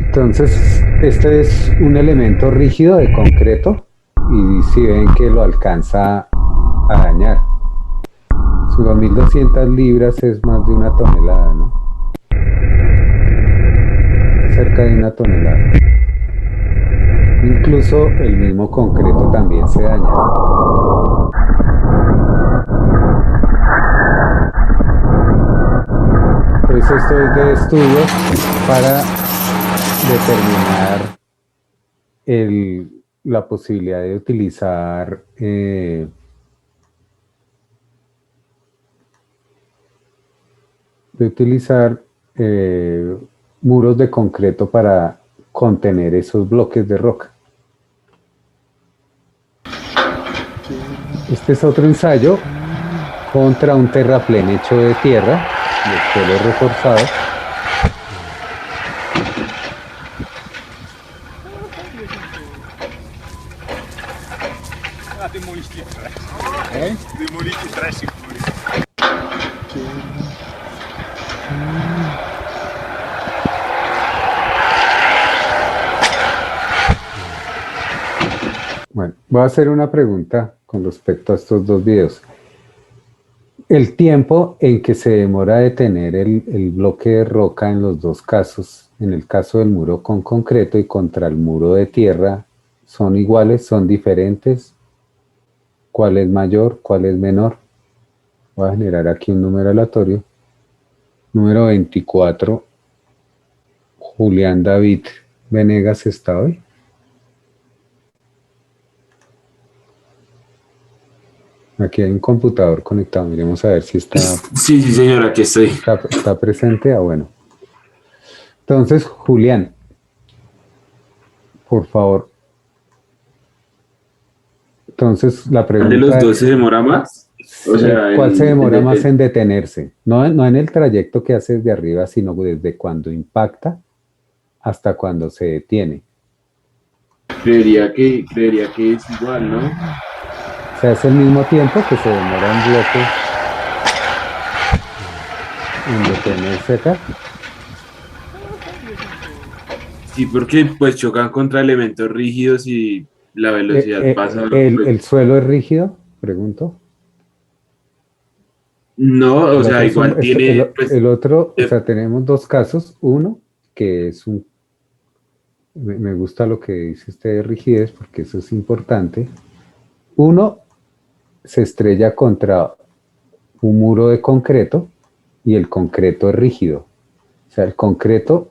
Entonces, este es un elemento rígido de concreto y si ven que lo alcanza a dañar. Sus 2.200 libras es más de una tonelada, ¿no? Cerca de una tonelada. Incluso el mismo concreto también se daña. Entonces esto es de estudios para determinar la posibilidad de utilizar muros de concreto para contener esos bloques de roca. Este es otro ensayo contra un terraplén hecho de tierra, de suelo reforzado. Bueno, voy a hacer una pregunta con respecto a estos dos videos. El tiempo en que se demora detener el bloque de roca en los dos casos, en el caso del muro con concreto y contra el muro de tierra, ¿son iguales? ¿Son diferentes? ¿Cuál es mayor? ¿Cuál es menor? Voy a generar aquí un número aleatorio. Número 24. Julián David Venegas está hoy. Aquí hay un computador conectado. Miremos a ver si está. Sí, señor, aquí estoy. Está presente. Ah, bueno. Entonces, Julián, por favor. Entonces, la pregunta ¿De los dos es, se demora más? O sea, ¿cuál se demora más en detenerse? No en el trayecto que hace desde arriba, sino desde cuando impacta hasta cuando se detiene. Creería que es igual, ¿no? O sea, es el mismo tiempo que se demora un bloque en detenerse acá. Sí, porque pues chocan contra elementos rígidos y la velocidad pasa. ¿El suelo es rígido? Pregunto. No, o sea, igual tiene. El otro, o sea, tenemos dos casos. Uno, que es un. Me gusta lo que dice usted de rigidez, porque eso es importante. Uno se estrella contra un muro de concreto y el concreto es rígido. O sea, el concreto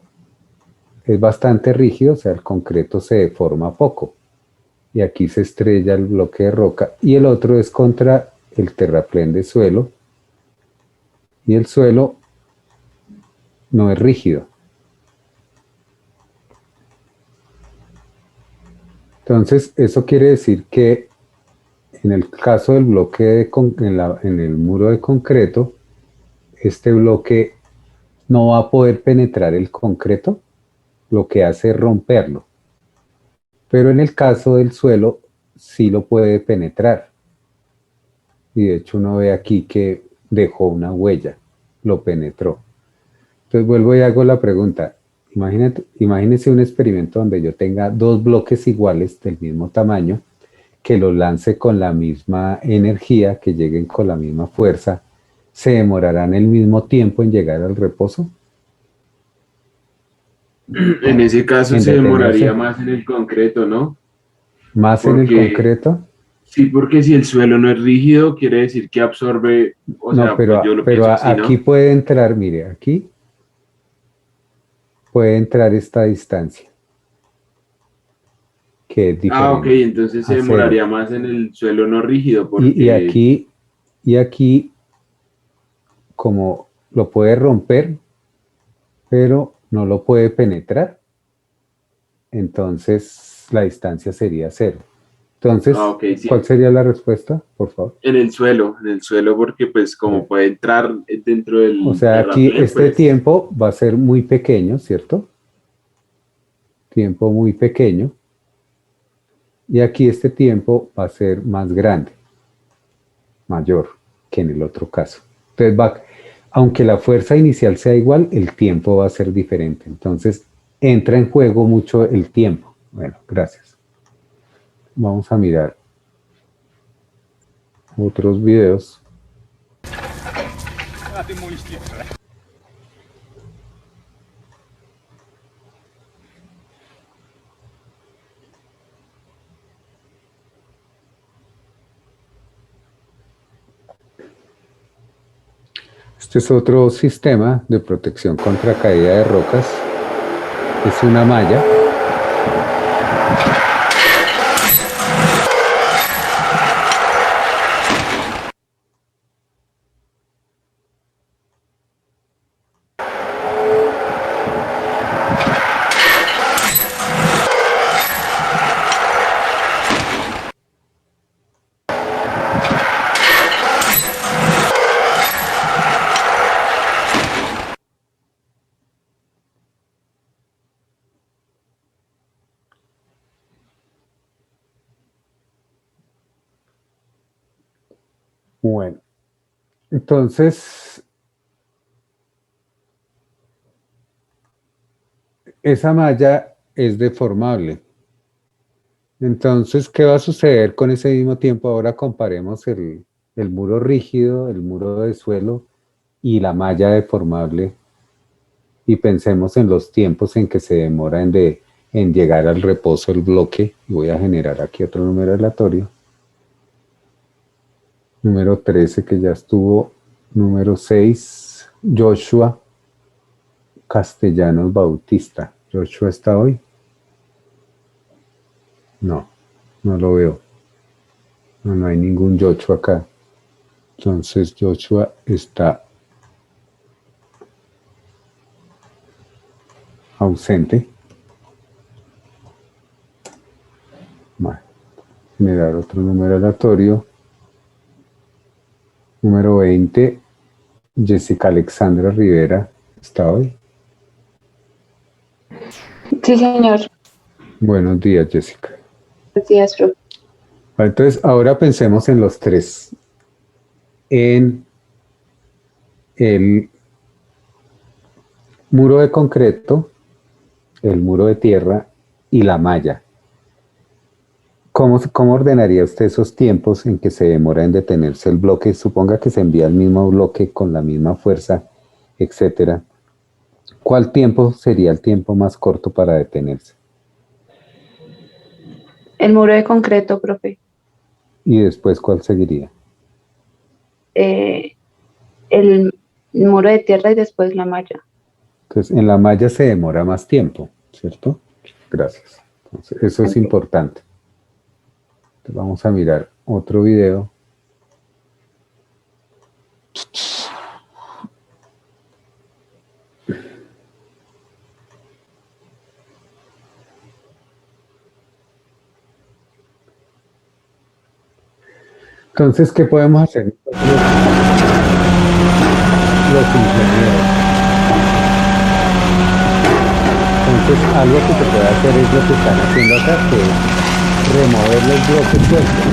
es bastante rígido, o sea, el concreto se deforma poco. Y aquí se estrella el bloque de roca. Y el otro es contra el terraplén de suelo. Y el suelo no es rígido. Entonces, eso quiere decir que en el caso del bloque en el muro de concreto, este bloque no va a poder penetrar el concreto, lo que hace es romperlo. Pero en el caso del suelo, sí lo puede penetrar. Y de hecho uno ve aquí que dejó una huella, lo penetró. Entonces vuelvo y hago la pregunta. Imagínese un experimento donde yo tenga dos bloques iguales del mismo tamaño, que los lance con la misma energía, que lleguen con la misma fuerza, ¿se demorarán el mismo tiempo en llegar al reposo? En ese caso se demoraría más en el concreto, ¿no? ¿Más en el concreto? Sí, porque si el suelo no es rígido, quiere decir que absorbe. No, pero aquí puede entrar, mire, aquí puede entrar esta distancia, que es diferente. Ok, entonces se demoraría más en el suelo no rígido. Porque... Y aquí, como lo puede romper, pero no lo puede penetrar, entonces la distancia sería 0. Entonces, sí. ¿Cuál sería la respuesta, por favor? En el suelo, porque pues como puede entrar dentro del... O sea, aquí este tiempo va a ser muy pequeño, ¿cierto? Tiempo muy pequeño. Y aquí este tiempo va a ser más grande, mayor que en el otro caso. Entonces, aunque la fuerza inicial sea igual, el tiempo va a ser diferente. Entonces, entra en juego mucho el tiempo. Bueno, gracias. Vamos a mirar otros videos. Este es otro sistema de protección contra caída de rocas. Es una malla. Bueno, entonces, esa malla es deformable. Entonces, ¿qué va a suceder con ese mismo tiempo? Ahora comparemos el muro rígido, el muro de suelo y la malla deformable y pensemos en los tiempos en que se demora en llegar al reposo el bloque. Y voy a generar aquí otro número aleatorio. Número 13 que ya estuvo. Número 6, Joshua Castellanos Bautista. ¿Joshua está hoy? No, no lo veo. No, no hay ningún Joshua acá. Entonces Joshua está ausente. Bueno, generar otro número aleatorio. Número 20, Jessica Alexandra Rivera. ¿Está hoy? Sí, señor. Buenos días, Jessica. Buenos días, profe. Entonces, ahora pensemos en los tres. En el muro de concreto, el muro de tierra y la malla. ¿Cómo ordenaría usted esos tiempos en que se demora en detenerse el bloque? Suponga que se envía el mismo bloque con la misma fuerza, etcétera. ¿Cuál tiempo sería el tiempo más corto para detenerse? El muro de concreto, profe. Y después, ¿cuál seguiría? El muro de tierra y después la malla. Entonces, en la malla se demora más tiempo, ¿cierto? Gracias. Entonces, eso es importante. Entonces, vamos a mirar otro video. Entonces, ¿qué podemos hacer los ingenieros? Entonces, algo que se puede hacer es lo que están haciendo acá, que es remover los bloques sueltos.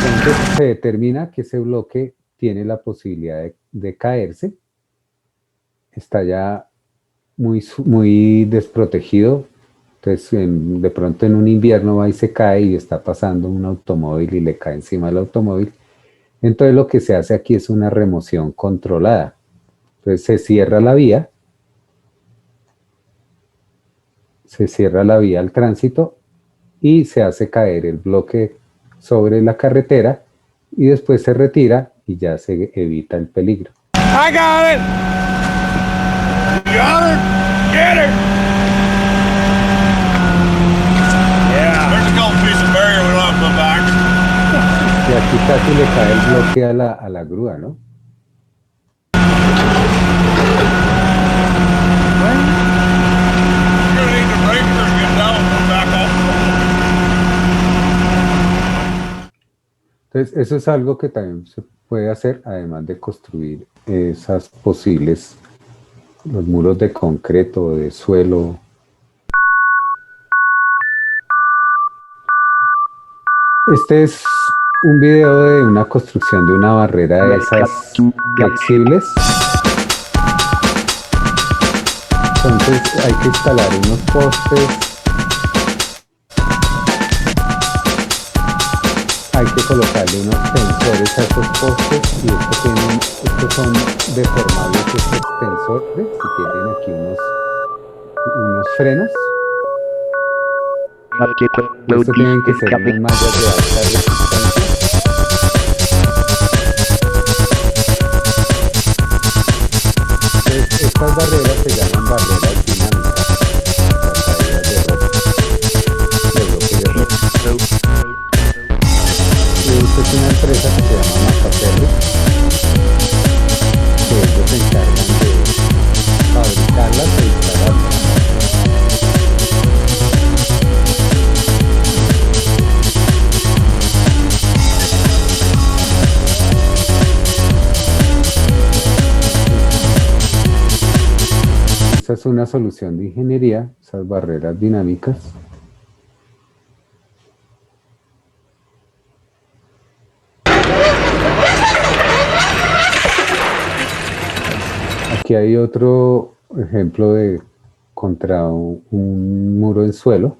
Entonces, se determina que ese bloque tiene la posibilidad de caerse. Está ya muy desprotegido. Entonces, de pronto en un invierno va y se cae y está pasando un automóvil y le cae encima del automóvil. Entonces, lo que se hace aquí es una remoción controlada. Entonces, se cierra la vía al tránsito y se hace caer el bloque sobre la carretera y después se retira y ya se evita el peligro. I got it! You got it? Get it! Yeah. There's a couple pieces of barrier we don't have to put back. Y aquí casi le cae el bloque a la grúa, ¿no? You're gonna need the breakers, get down and put back off. Entonces, eso es algo que también se puede hacer, además de construir esas posibles, los muros de concreto, de suelo. Este es un video de una construcción de una barrera de esas flexibles. Entonces hay que instalar unos postes. Hay que colocarle unos tensores a esos postes y estos son deformables estos tensores y tienen aquí unos frenos. Estos tienen que ser unas mallas de alta resistencia. Entonces, estas barreras se llaman barreras dinámicas. Las barreras de bloque de roca. Esta es una empresa que se llama Macaferri, que ellos se encargan de fabricarlas e instalarlas. Esa es una solución de ingeniería, esas barreras dinámicas. Aquí hay otro ejemplo de contra un muro en suelo.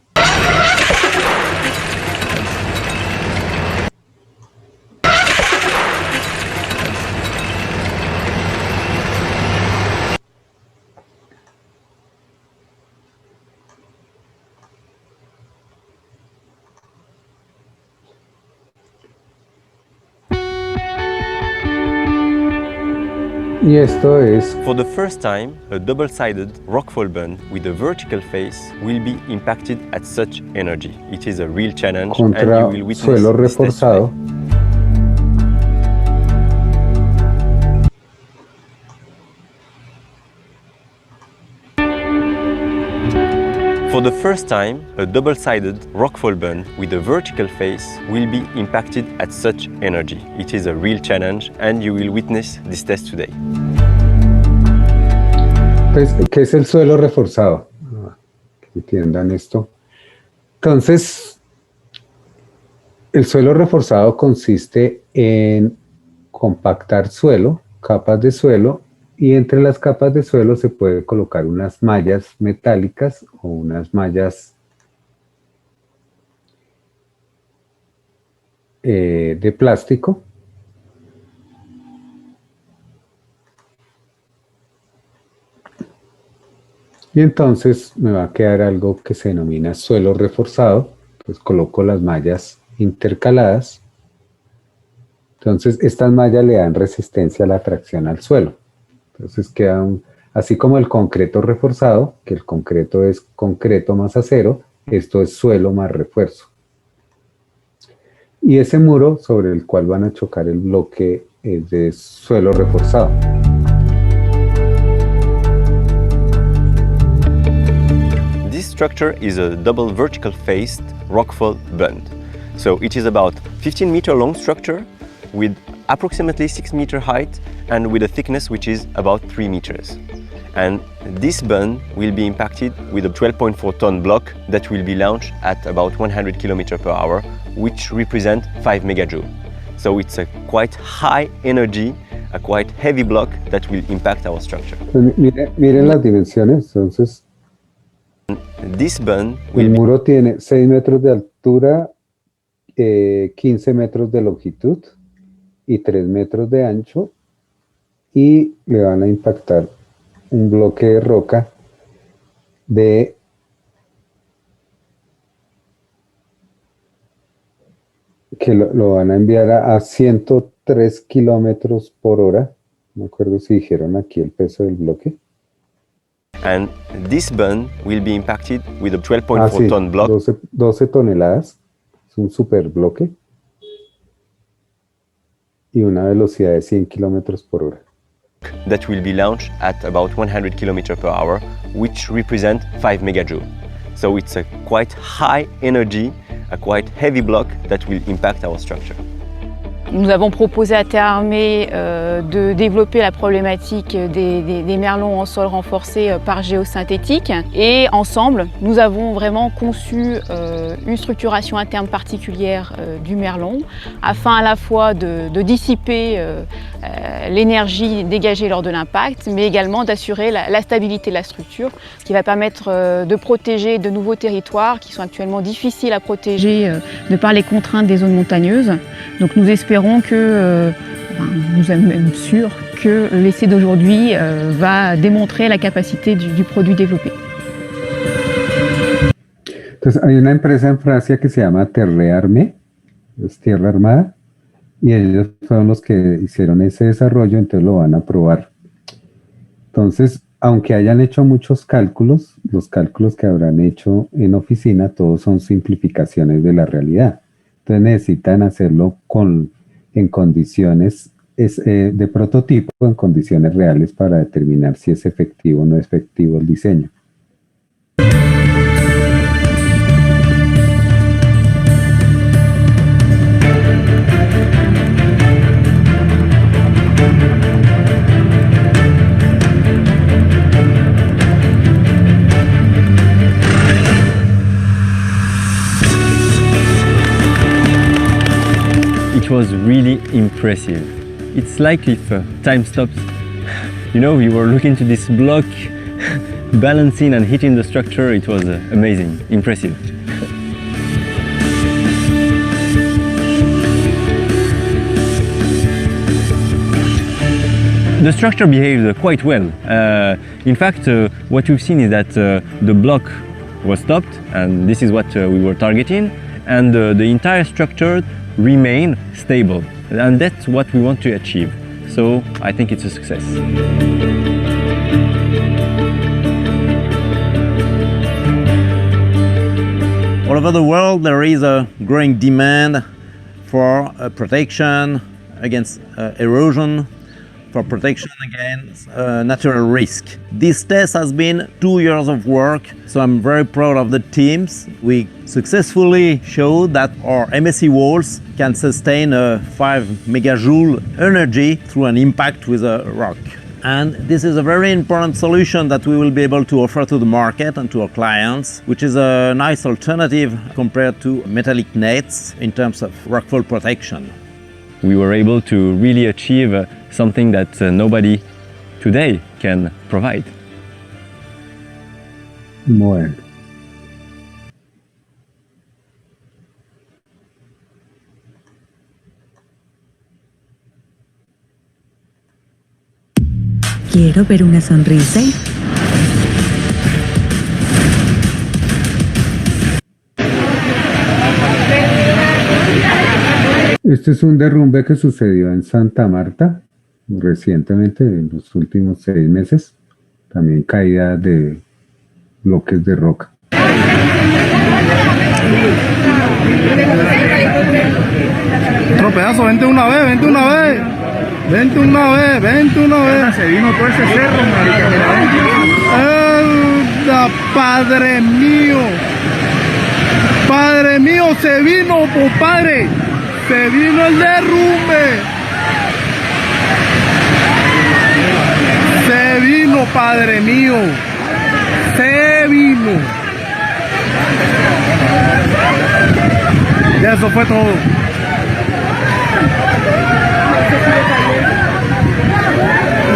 Y esto es For the first time, a double-sided rockfall bund with a vertical face will be impacted at such energy. It is a real challenge and contra you will witness suelo this test reforzado. today. For the first time, a double-sided rockfall bund with a vertical face will be impacted at such energy. It is a real challenge and you will witness this test today. Pues, ¿qué es el suelo reforzado? Que entiendan esto. Entonces, el suelo reforzado consiste en compactar suelo, capas de suelo, y entre las capas de suelo se puede colocar unas mallas metálicas o unas mallas de plástico. Y entonces me va a quedar algo que se denomina suelo reforzado. Pues coloco las mallas intercaladas. Entonces estas mallas le dan resistencia a la tracción al suelo. Entonces queda así como el concreto reforzado, que el concreto es concreto más acero, esto es suelo más refuerzo. Y ese muro sobre el cual van a chocar el bloque es de suelo reforzado. This structure is a double vertical faced rockfall bund. So it is about 15-meter long structure with approximately 6-meter height and with a thickness which is about 3 meters. And this bund will be impacted with a 12.4-ton block that will be launched at about 100 km per hour, which represent 5 megajoule. So it's a quite high energy, a quite heavy block that will impact our structure. Miren las dimensiones, entonces. This bund will el muro tiene 6 metros de altura, 15 metros de longitud y 3 metros de ancho, y le van a impactar un bloque de roca de que lo van a enviar a 103 kilómetros por hora. No me acuerdo si dijeron aquí el peso del bloque. And this bund will be impacted with a 12.4-ton block. 12 toneladas, es un super bloque. Y una velocidad de 100 kilómetros por hora. That will be launched at about 100 km per hour, which represent 5 megajoule. So it's a quite high energy, a quite heavy block that will impact our structure. Nous avons proposé à Terre Armée de développer la problématique des merlons en sol renforcé par géosynthétique, et ensemble nous avons vraiment conçu une structuration interne particulière du merlon afin à la fois de dissiper l'énergie dégagée lors de l'impact, mais également d'assurer la stabilité de la structure, ce qui va permettre de protéger de nouveaux territoires qui sont actuellement difficiles à protéger de par les contraintes des zones montagneuses. Donc nous espérons que, nous sommes même sûrs que l'essai d'aujourd'hui va démontrer la capacité du produit développé. Entonces hay una empresa en Francia que se llama Terre Armée, es Tierra Armada, y ellos fueron los que hicieron ese desarrollo, entonces lo van a probar. Entonces, aunque hayan hecho muchos cálculos, los cálculos que habrán hecho en oficina, todos son simplificaciones de la realidad. Entonces necesitan hacerlo en condiciones de prototipo, en condiciones reales para determinar si es efectivo o no efectivo el diseño. It was really impressive. It's like if time stops. You know, we were looking to this block, balancing and hitting the structure. It was amazing, impressive. The structure behaved quite well. In fact, what we've seen is that the block was stopped, and this is what we were targeting, and the entire structure remain stable, and that's what we want to achieve. so I think it's a success. All over the world, there is a growing demand for protection against erosion, for protection against natural risk. This test has been 2 years of work, so I'm very proud of the teams. We successfully showed that our MSE walls can sustain a 5 megajoule energy through an impact with a rock. And this is a very important solution that we will be able to offer to the market and to our clients, which is a nice alternative compared to metallic nets in terms of rockfall protection. We were able to really achieve something that nobody today can provide. Bueno. Quiero ver una sonrisa. Este es un derrumbe que sucedió en Santa Marta recientemente, en los últimos 6 meses. También caída de bloques de roca. Otro pedazo, vente una vez, vente una vez. Vente una vez, vente una vez. Se vino todo ese cerro, marica. Padre mío. Padre mío, se vino, compadre. Se vino el derrumbe. Se vino, padre mío. Se vino. Ya eso fue todo.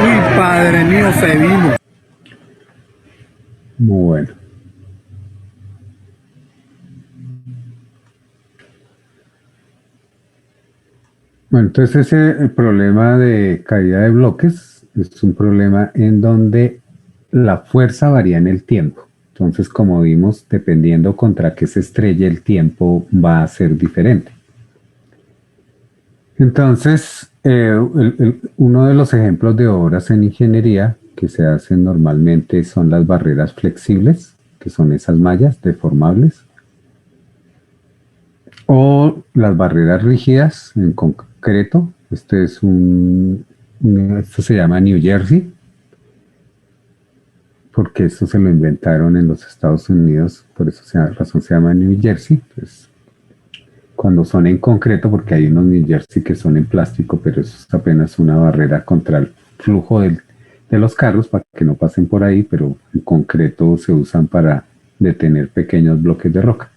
Uy, padre mío, se vino. Bueno. Bueno, entonces el problema de caída de bloques es un problema en donde la fuerza varía en el tiempo. Entonces, como vimos, dependiendo contra qué se estrelle, el tiempo va a ser diferente. Entonces, uno de los ejemplos de obras en ingeniería que se hacen normalmente son las barreras flexibles, que son esas mallas deformables, o las barreras rígidas, en concreto. Esto se llama New Jersey, porque esto se lo inventaron en los Estados Unidos, por esa razón se llama New Jersey. Pues, cuando son en concreto, porque hay unos New Jersey que son en plástico, pero eso es apenas una barrera contra el flujo de los carros para que no pasen por ahí, pero en concreto se usan para detener pequeños bloques de roca.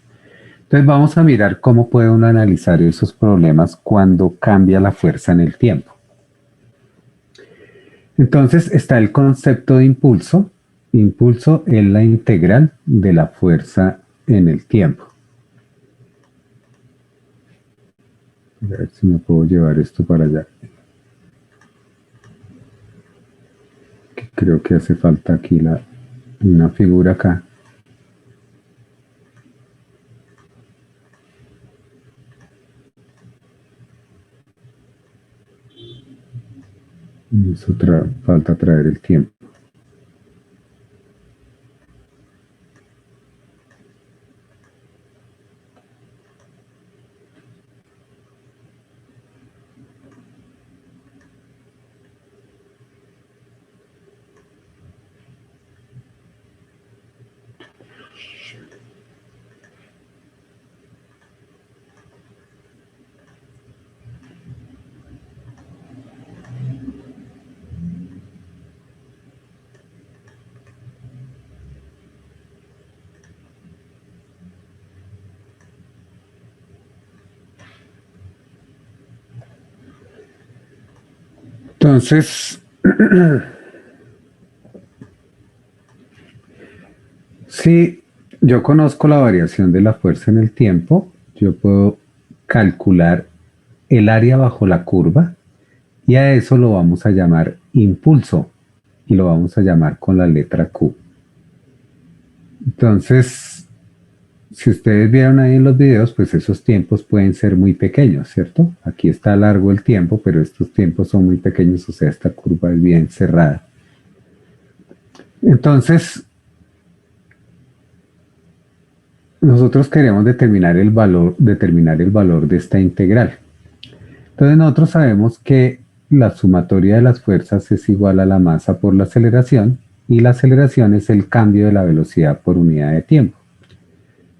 Entonces vamos a mirar cómo puede uno analizar esos problemas cuando cambia la fuerza en el tiempo. Entonces está el concepto de impulso. Impulso es la integral de la fuerza en el tiempo. A ver si me puedo llevar esto para allá. Creo que hace falta aquí una figura acá. Y eso falta traer el tiempo. Entonces, si yo conozco la variación de la fuerza en el tiempo, yo puedo calcular el área bajo la curva y a eso lo vamos a llamar impulso y lo vamos a llamar con la letra Q. Entonces, si ustedes vieron ahí en los videos, pues esos tiempos pueden ser muy pequeños, ¿cierto? Aquí está largo el tiempo, pero estos tiempos son muy pequeños, o sea, esta curva es bien cerrada. Entonces, nosotros queremos determinar el valor de esta integral. Entonces nosotros sabemos que la sumatoria de las fuerzas es igual a la masa por la aceleración, y la aceleración es el cambio de la velocidad por unidad de tiempo.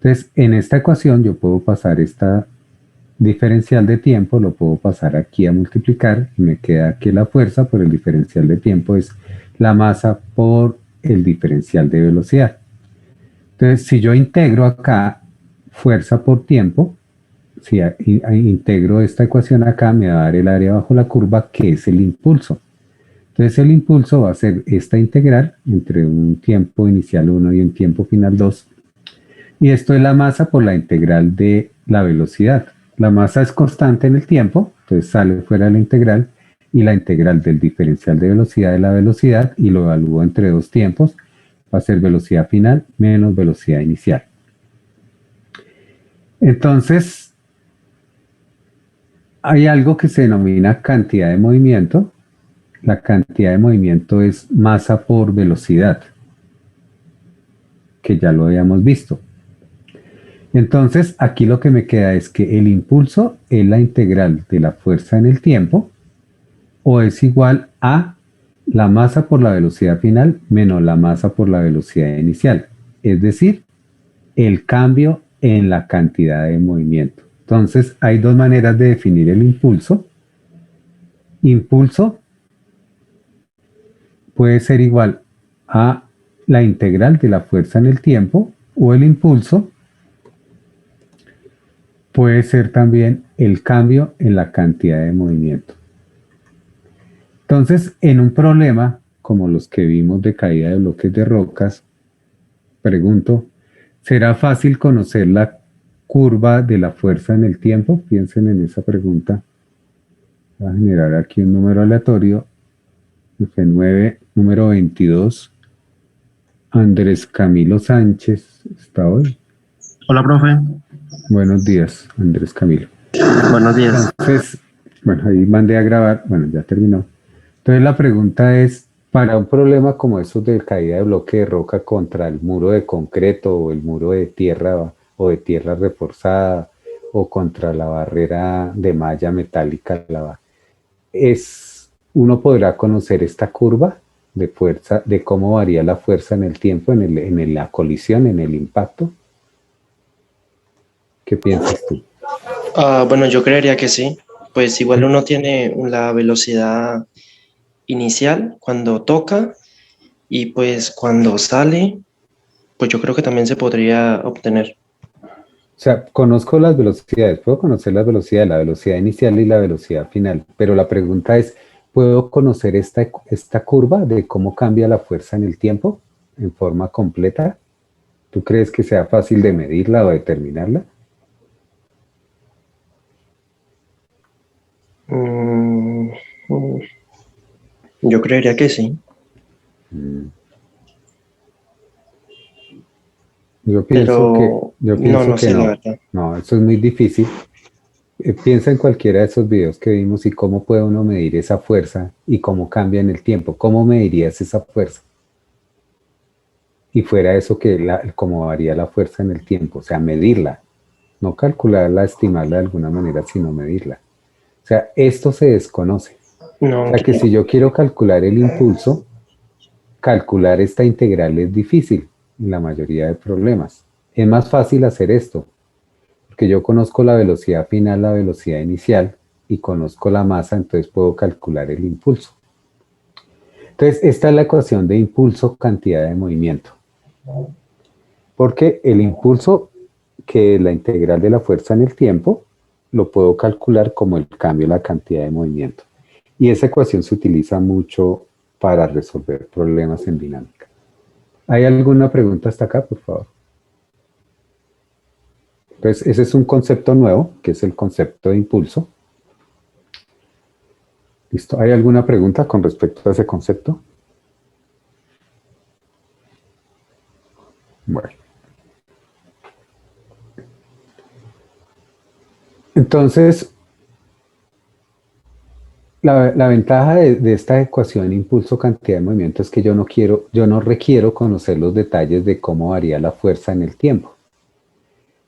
Entonces, en esta ecuación yo puedo pasar esta diferencial de tiempo, lo puedo pasar aquí a multiplicar, y me queda que la fuerza por el diferencial de tiempo es la masa por el diferencial de velocidad. Entonces, si yo integro acá fuerza por tiempo, si integro esta ecuación acá, me va a dar el área bajo la curva, que es el impulso. Entonces, el impulso va a ser esta integral entre un tiempo inicial 1 y un tiempo final 2. Y esto es la masa por la integral de la velocidad. La masa es constante en el tiempo, entonces sale fuera de la integral, y la integral del diferencial de velocidad de la velocidad, y lo evalúo entre dos tiempos, va a ser velocidad final menos velocidad inicial. Entonces, hay algo que se denomina cantidad de movimiento. La cantidad de movimiento es masa por velocidad, que ya lo habíamos visto. Entonces, aquí lo que me queda es que el impulso es la integral de la fuerza en el tiempo, o es igual a la masa por la velocidad final menos la masa por la velocidad inicial. Es decir, el cambio en la cantidad de movimiento. Entonces, hay dos maneras de definir el impulso. Impulso puede ser igual a la integral de la fuerza en el tiempo, o el impulso puede ser también el cambio en la cantidad de movimiento. Entonces, en un problema como los que vimos de caída de bloques de rocas, pregunto, ¿será fácil conocer la curva de la fuerza en el tiempo? Piensen en esa pregunta. Voy a generar aquí un número aleatorio. F9, número 22. Andrés Camilo Sánchez, ¿está hoy? Hola, profe. Buenos días, Andrés Camilo. Buenos días. Entonces, bueno, ahí mandé a grabar, bueno, ya terminó. Entonces la pregunta es, para un problema como esos de caída de bloque de roca contra el muro de concreto o el muro de tierra o de tierra reforzada o contra la barrera de malla metálica, uno podrá conocer esta curva de fuerza, de cómo varía la fuerza en el tiempo, en la colisión, en el impacto. ¿Qué piensas tú? Bueno, yo creería que sí. Pues igual uno tiene la velocidad inicial cuando toca, y pues cuando sale, pues yo creo que también se podría obtener. O sea, conozco las velocidades, puedo conocer las velocidades, la velocidad inicial y la velocidad final, pero la pregunta es, ¿puedo conocer esta curva de cómo cambia la fuerza en el tiempo en forma completa? ¿Tú crees que sea fácil de medirla o determinarla? Yo creería que sí. Yo pienso que no sé, la verdad. No, eso es muy difícil. Piensa en cualquiera de esos videos que vimos y cómo puede uno medir esa fuerza y cómo cambia en el tiempo. ¿Cómo medirías esa fuerza? Y fuera eso, cómo varía la fuerza en el tiempo. O sea, medirla. No calcularla, estimarla de alguna manera, sino medirla. O sea, esto se desconoce. O sea, que si yo quiero calcular el impulso, calcular esta integral es difícil en la mayoría de problemas. Es más fácil hacer esto, porque yo conozco la velocidad final, la velocidad inicial, y conozco la masa, entonces puedo calcular el impulso. Entonces, esta es la ecuación de impulso, cantidad de movimiento. Porque el impulso, que es la integral de la fuerza en el tiempo, lo puedo calcular como el cambio en la cantidad de movimiento. Y esa ecuación se utiliza mucho para resolver problemas en dinámica. ¿Hay alguna pregunta hasta acá, por favor? Entonces, ese es un concepto nuevo, que es el concepto de impulso. ¿Listo? ¿Hay alguna pregunta con respecto a ese concepto? Bueno. Entonces, la ventaja de esta ecuación impulso-cantidad de movimiento es que yo no requiero conocer los detalles de cómo varía la fuerza en el tiempo.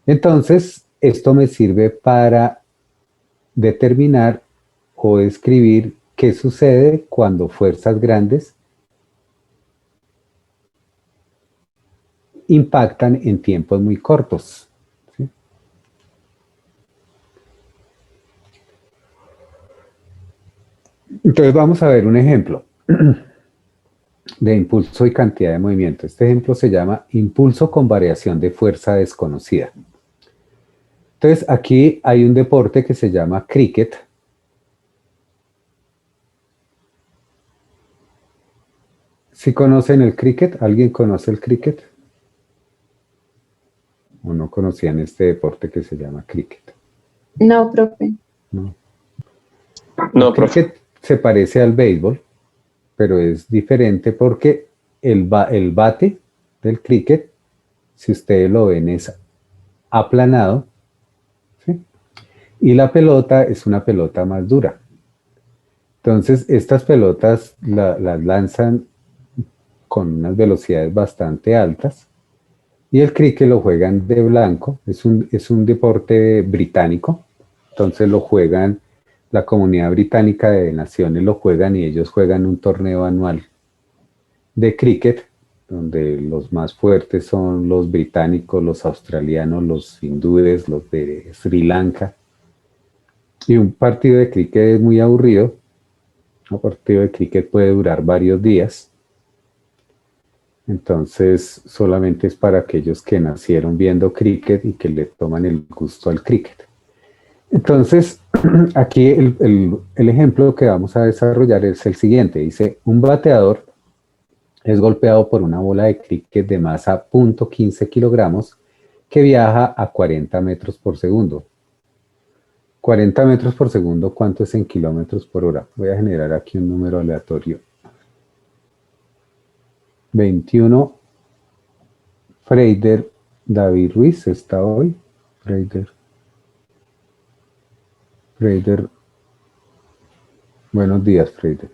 Entonces, esto me sirve para determinar o describir qué sucede cuando fuerzas grandes impactan en tiempos muy cortos. ¿Sí? Entonces vamos a ver un ejemplo de impulso y cantidad de movimiento. Este ejemplo se llama impulso con variación de fuerza desconocida. Entonces aquí hay un deporte que se llama cricket. ¿Sí conocen el cricket? ¿Alguien conoce el cricket? ¿O no conocían este deporte que se llama cricket? No, profe. No. No, El profe. cricket se parece al béisbol, pero es diferente porque el bate del cricket, si ustedes lo ven, es aplanado, ¿sí? Y la pelota es una pelota más dura. Entonces, estas pelotas las lanzan con unas velocidades bastante altas, y el cricket lo juegan de blanco. Es un deporte británico, entonces lo juegan, la comunidad británica de naciones lo juegan, y ellos juegan un torneo anual de cricket, donde los más fuertes son los británicos, los australianos, los hindúes, los de Sri Lanka. Y un partido de cricket es muy aburrido. Un partido de cricket puede durar varios días. Entonces, solamente es para aquellos que nacieron viendo cricket y que le toman el gusto al cricket. Entonces, aquí el ejemplo que vamos a desarrollar es el siguiente. Dice, un bateador es golpeado por una bola de cricket de masa .15 kilogramos que viaja a 40 metros por segundo. 40 metros por segundo, ¿cuánto es en kilómetros por hora? Voy a generar aquí un número aleatorio. 21. Freider David Ruiz está hoy. Freider. Buenos días, Freider.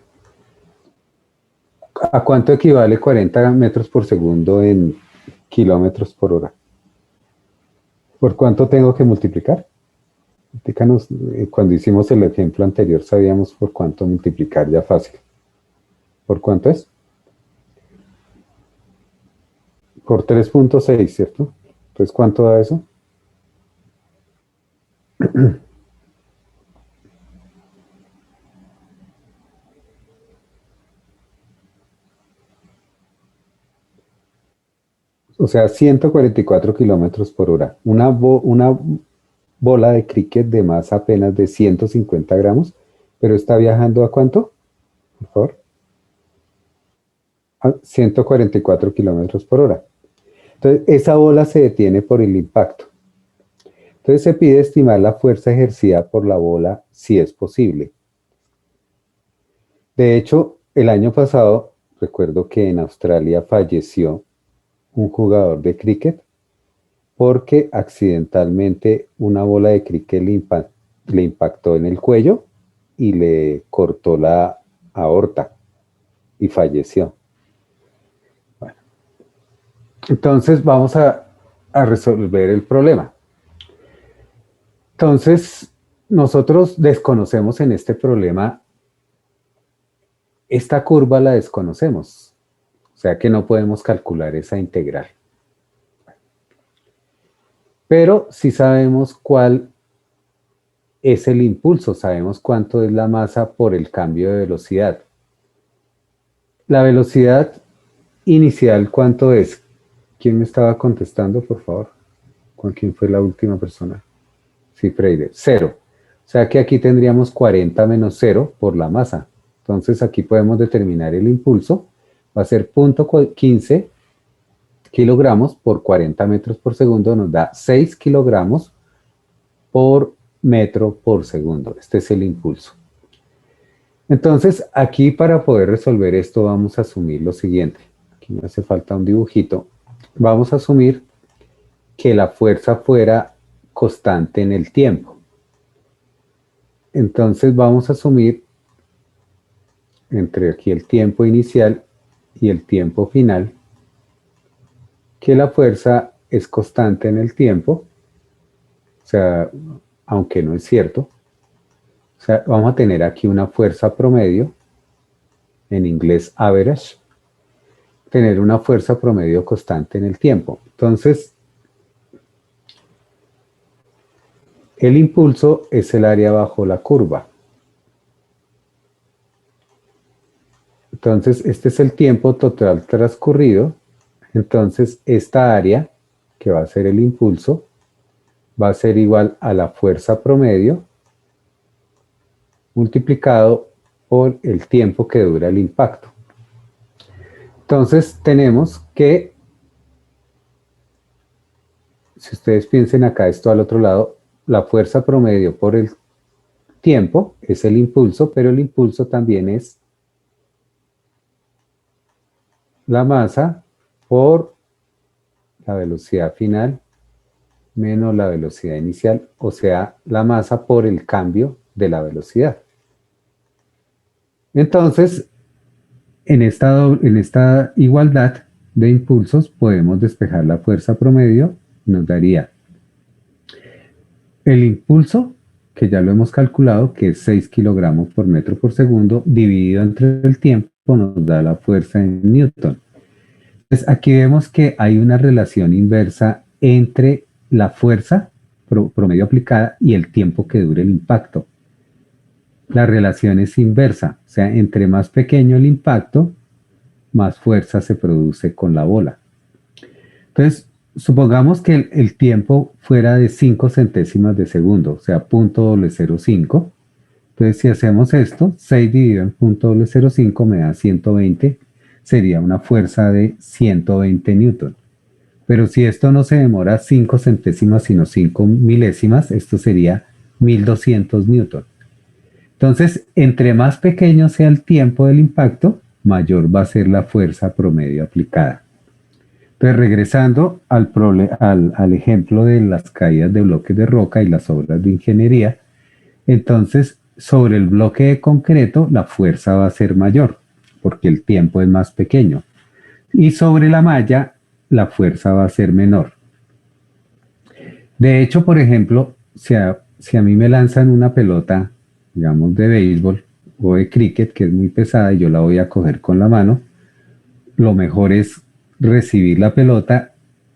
¿A cuánto equivale 40 metros por segundo en kilómetros por hora? ¿Por cuánto tengo que multiplicar? Díganos, cuando hicimos el ejemplo anterior sabíamos por cuánto multiplicar ya fácil. ¿Por cuánto es? Por 3.6, ¿cierto? Entonces, ¿cuánto da eso? O sea, 144 kilómetros por hora. Una bola de cricket de masa apenas de 150 gramos, pero está viajando ¿a cuánto? Por favor. A 144 kilómetros por hora. Entonces, esa bola se detiene por el impacto. Entonces, se pide estimar la fuerza ejercida por la bola si es posible. De hecho, el año pasado, recuerdo que en Australia falleció un jugador de cricket porque accidentalmente una bola de cricket le impactó en el cuello y le cortó la aorta y falleció. Bueno. Entonces vamos a resolver el problema. Entonces, nosotros desconocemos en este problema, esta curva la desconocemos. O sea que no podemos calcular esa integral. Pero sí sabemos cuál es el impulso, sabemos cuánto es la masa por el cambio de velocidad. La velocidad inicial, ¿cuánto es? ¿Quién me estaba contestando, por favor? ¿Con quién fue la última persona? Sí, Freire, 0. O sea que aquí tendríamos 40 menos 0 por la masa. Entonces aquí podemos determinar el impulso. Va a ser 0.15 kilogramos por 40 metros por segundo, nos da 6 kilogramos por metro por segundo. Este es el impulso. Entonces, aquí para poder resolver esto vamos a asumir lo siguiente. Aquí me hace falta un dibujito. Vamos a asumir que la fuerza fuera constante en el tiempo. entonces vamos a asumir entre aquí el tiempo inicial y el tiempo final que la fuerza es constante en el tiempo, o sea, aunque no es cierto. O sea, vamos a tener aquí una fuerza promedio, en inglés average, tener una fuerza promedio constante en el tiempo. Entonces, el impulso es el área bajo la curva. Entonces, este es el tiempo total transcurrido. Entonces, esta área, que va a ser el impulso, va a ser igual a la fuerza promedio multiplicado por el tiempo que dura el impacto. Entonces, tenemos que, si ustedes piensen acá, esto al otro lado, la fuerza promedio por el tiempo es el impulso, pero el impulso también es la masa por la velocidad final menos la velocidad inicial, o sea, la masa por el cambio de la velocidad. Entonces, en esta igualdad de impulsos podemos despejar la fuerza promedio, nos daría el impulso, que ya lo hemos calculado, que es 6 kilogramos por metro por segundo, dividido entre el tiempo, nos da la fuerza en Newton. Entonces, aquí vemos que hay una relación inversa entre la fuerza promedio aplicada y el tiempo que dure el impacto. La relación es inversa, o sea, entre más pequeño el impacto, más fuerza se produce con la bola. Entonces, supongamos que el tiempo fuera de 5 centésimas de segundo, o sea, 0.005. Entonces, si hacemos esto, 6 dividido en 0.005 me da 120, sería una fuerza de 120 newton. Pero si esto no se demora 5 centésimas, sino 5 milésimas, esto sería 1200 newton. Entonces, entre más pequeño sea el tiempo del impacto, mayor va a ser la fuerza promedio aplicada. Entonces, regresando al ejemplo de las caídas de bloques de roca y las obras de ingeniería, entonces, sobre el bloque de concreto, la fuerza va a ser mayor, porque el tiempo es más pequeño. Y sobre la malla, la fuerza va a ser menor. De hecho, por ejemplo, si a mí me lanzan una pelota, digamos, de béisbol o de cricket, que es muy pesada y yo la voy a coger con la mano, lo mejor es recibir la pelota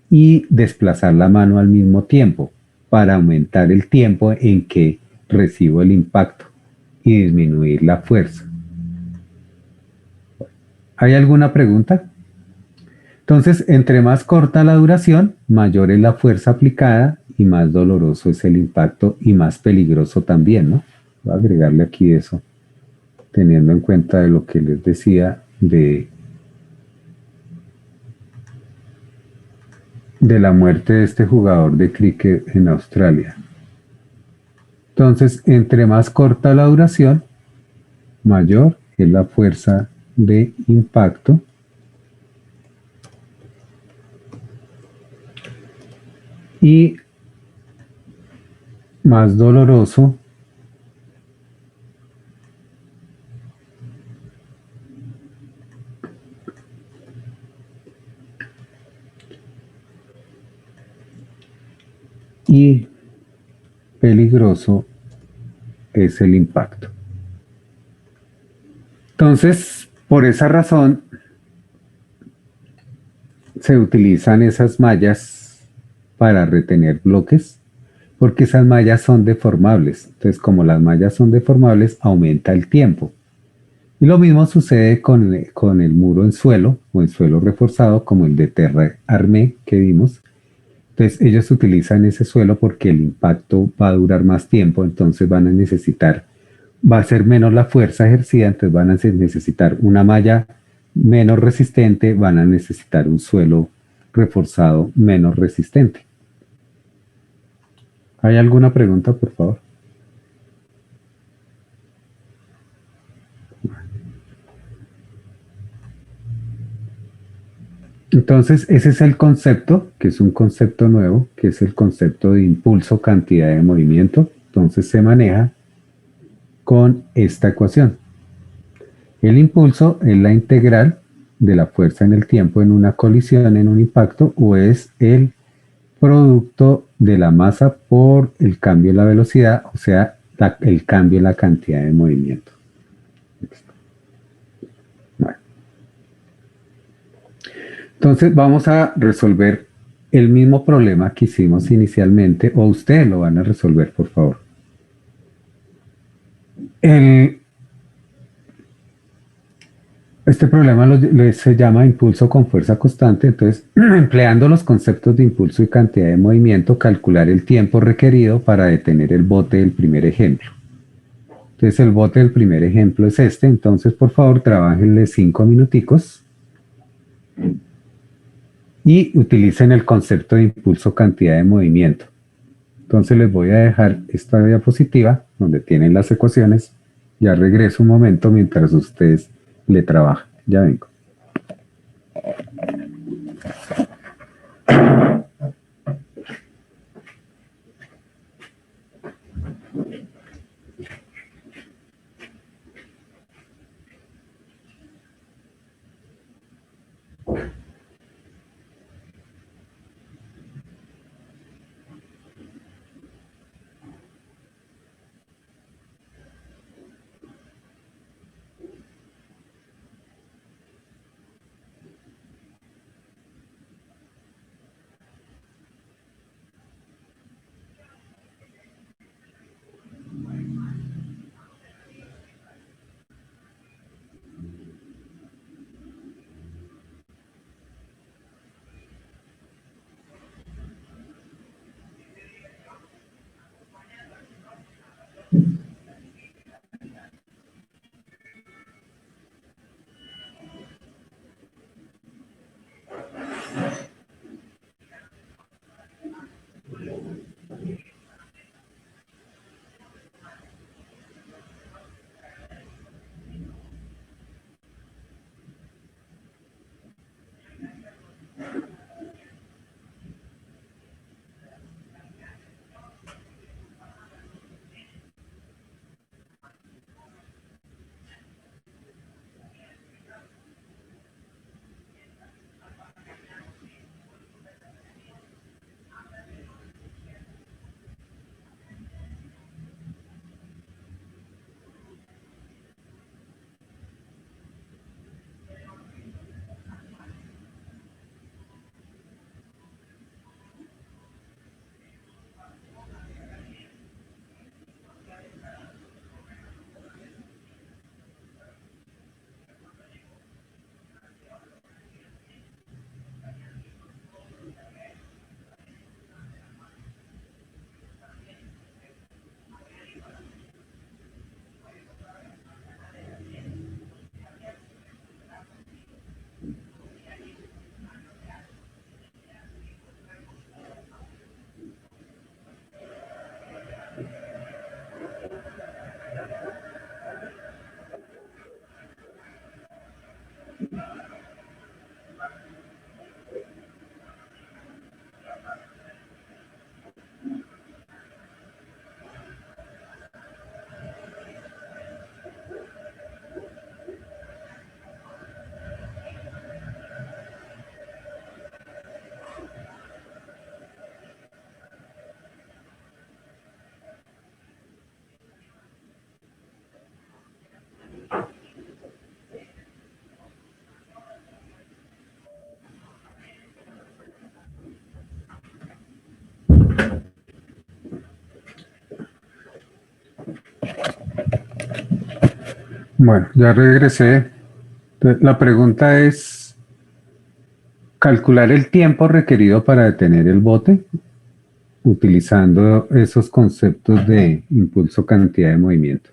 y desplazar la mano al mismo tiempo para aumentar el tiempo en que recibo el impacto y disminuir la fuerza. ¿Hay alguna pregunta? Entonces, entre más corta la duración, mayor es la fuerza aplicada y más doloroso es el impacto y más peligroso también, ¿no? Voy a agregarle aquí eso, teniendo en cuenta de lo que les decía de la muerte de este jugador de cricket en Australia. Entonces, entre más corta la duración, mayor es la fuerza de impacto y más doloroso y peligroso es el impacto. Entonces, por esa razón, se utilizan esas mallas para retener bloques, porque esas mallas son deformables. Entonces, como las mallas son deformables, aumenta el tiempo. Y lo mismo sucede con el muro en suelo, o en suelo reforzado, como el de Terre Armée que vimos. Entonces, ellos utilizan ese suelo porque el impacto va a durar más tiempo, entonces van a necesitar, va a ser menos la fuerza ejercida, entonces van a necesitar una malla menos resistente, van a necesitar un suelo reforzado menos resistente. ¿Hay alguna pregunta, por favor? Entonces, ese es el concepto, que es un concepto nuevo, que es el concepto de impulso, cantidad de movimiento. Entonces, se maneja con esta ecuación. El impulso es la integral de la fuerza en el tiempo en una colisión, en un impacto, o es el producto de la masa por el cambio en la velocidad, o sea, el cambio en la cantidad de movimiento. Bueno. Entonces vamos a resolver el mismo problema que hicimos inicialmente, o ustedes lo van a resolver, por favor. Este problema se llama impulso con fuerza constante. Entonces, empleando los conceptos de impulso y cantidad de movimiento, calcular el tiempo requerido para detener el bote del primer ejemplo. Entonces, el bote del primer ejemplo es este. Entonces, por favor, trabajenle 5 minuticos y utilicen el concepto de impulso cantidad de movimiento. Entonces, les voy a dejar esta diapositiva donde tienen las ecuaciones. Ya regreso un momento mientras ustedes le trabajan. Ya vengo. Bueno, ya regresé. Entonces, la pregunta es calcular el tiempo requerido para detener el bote utilizando esos conceptos de impulso, cantidad de movimiento.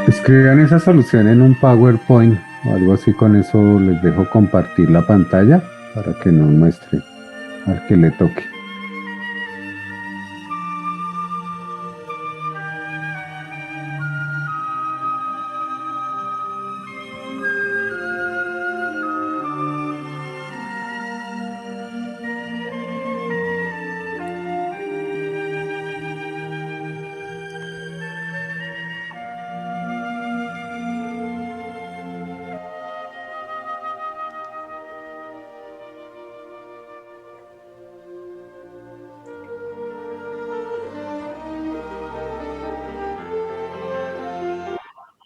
Escriban esa solución en un PowerPoint o algo así, con eso les dejo compartir la pantalla para que nos muestre al que le toque.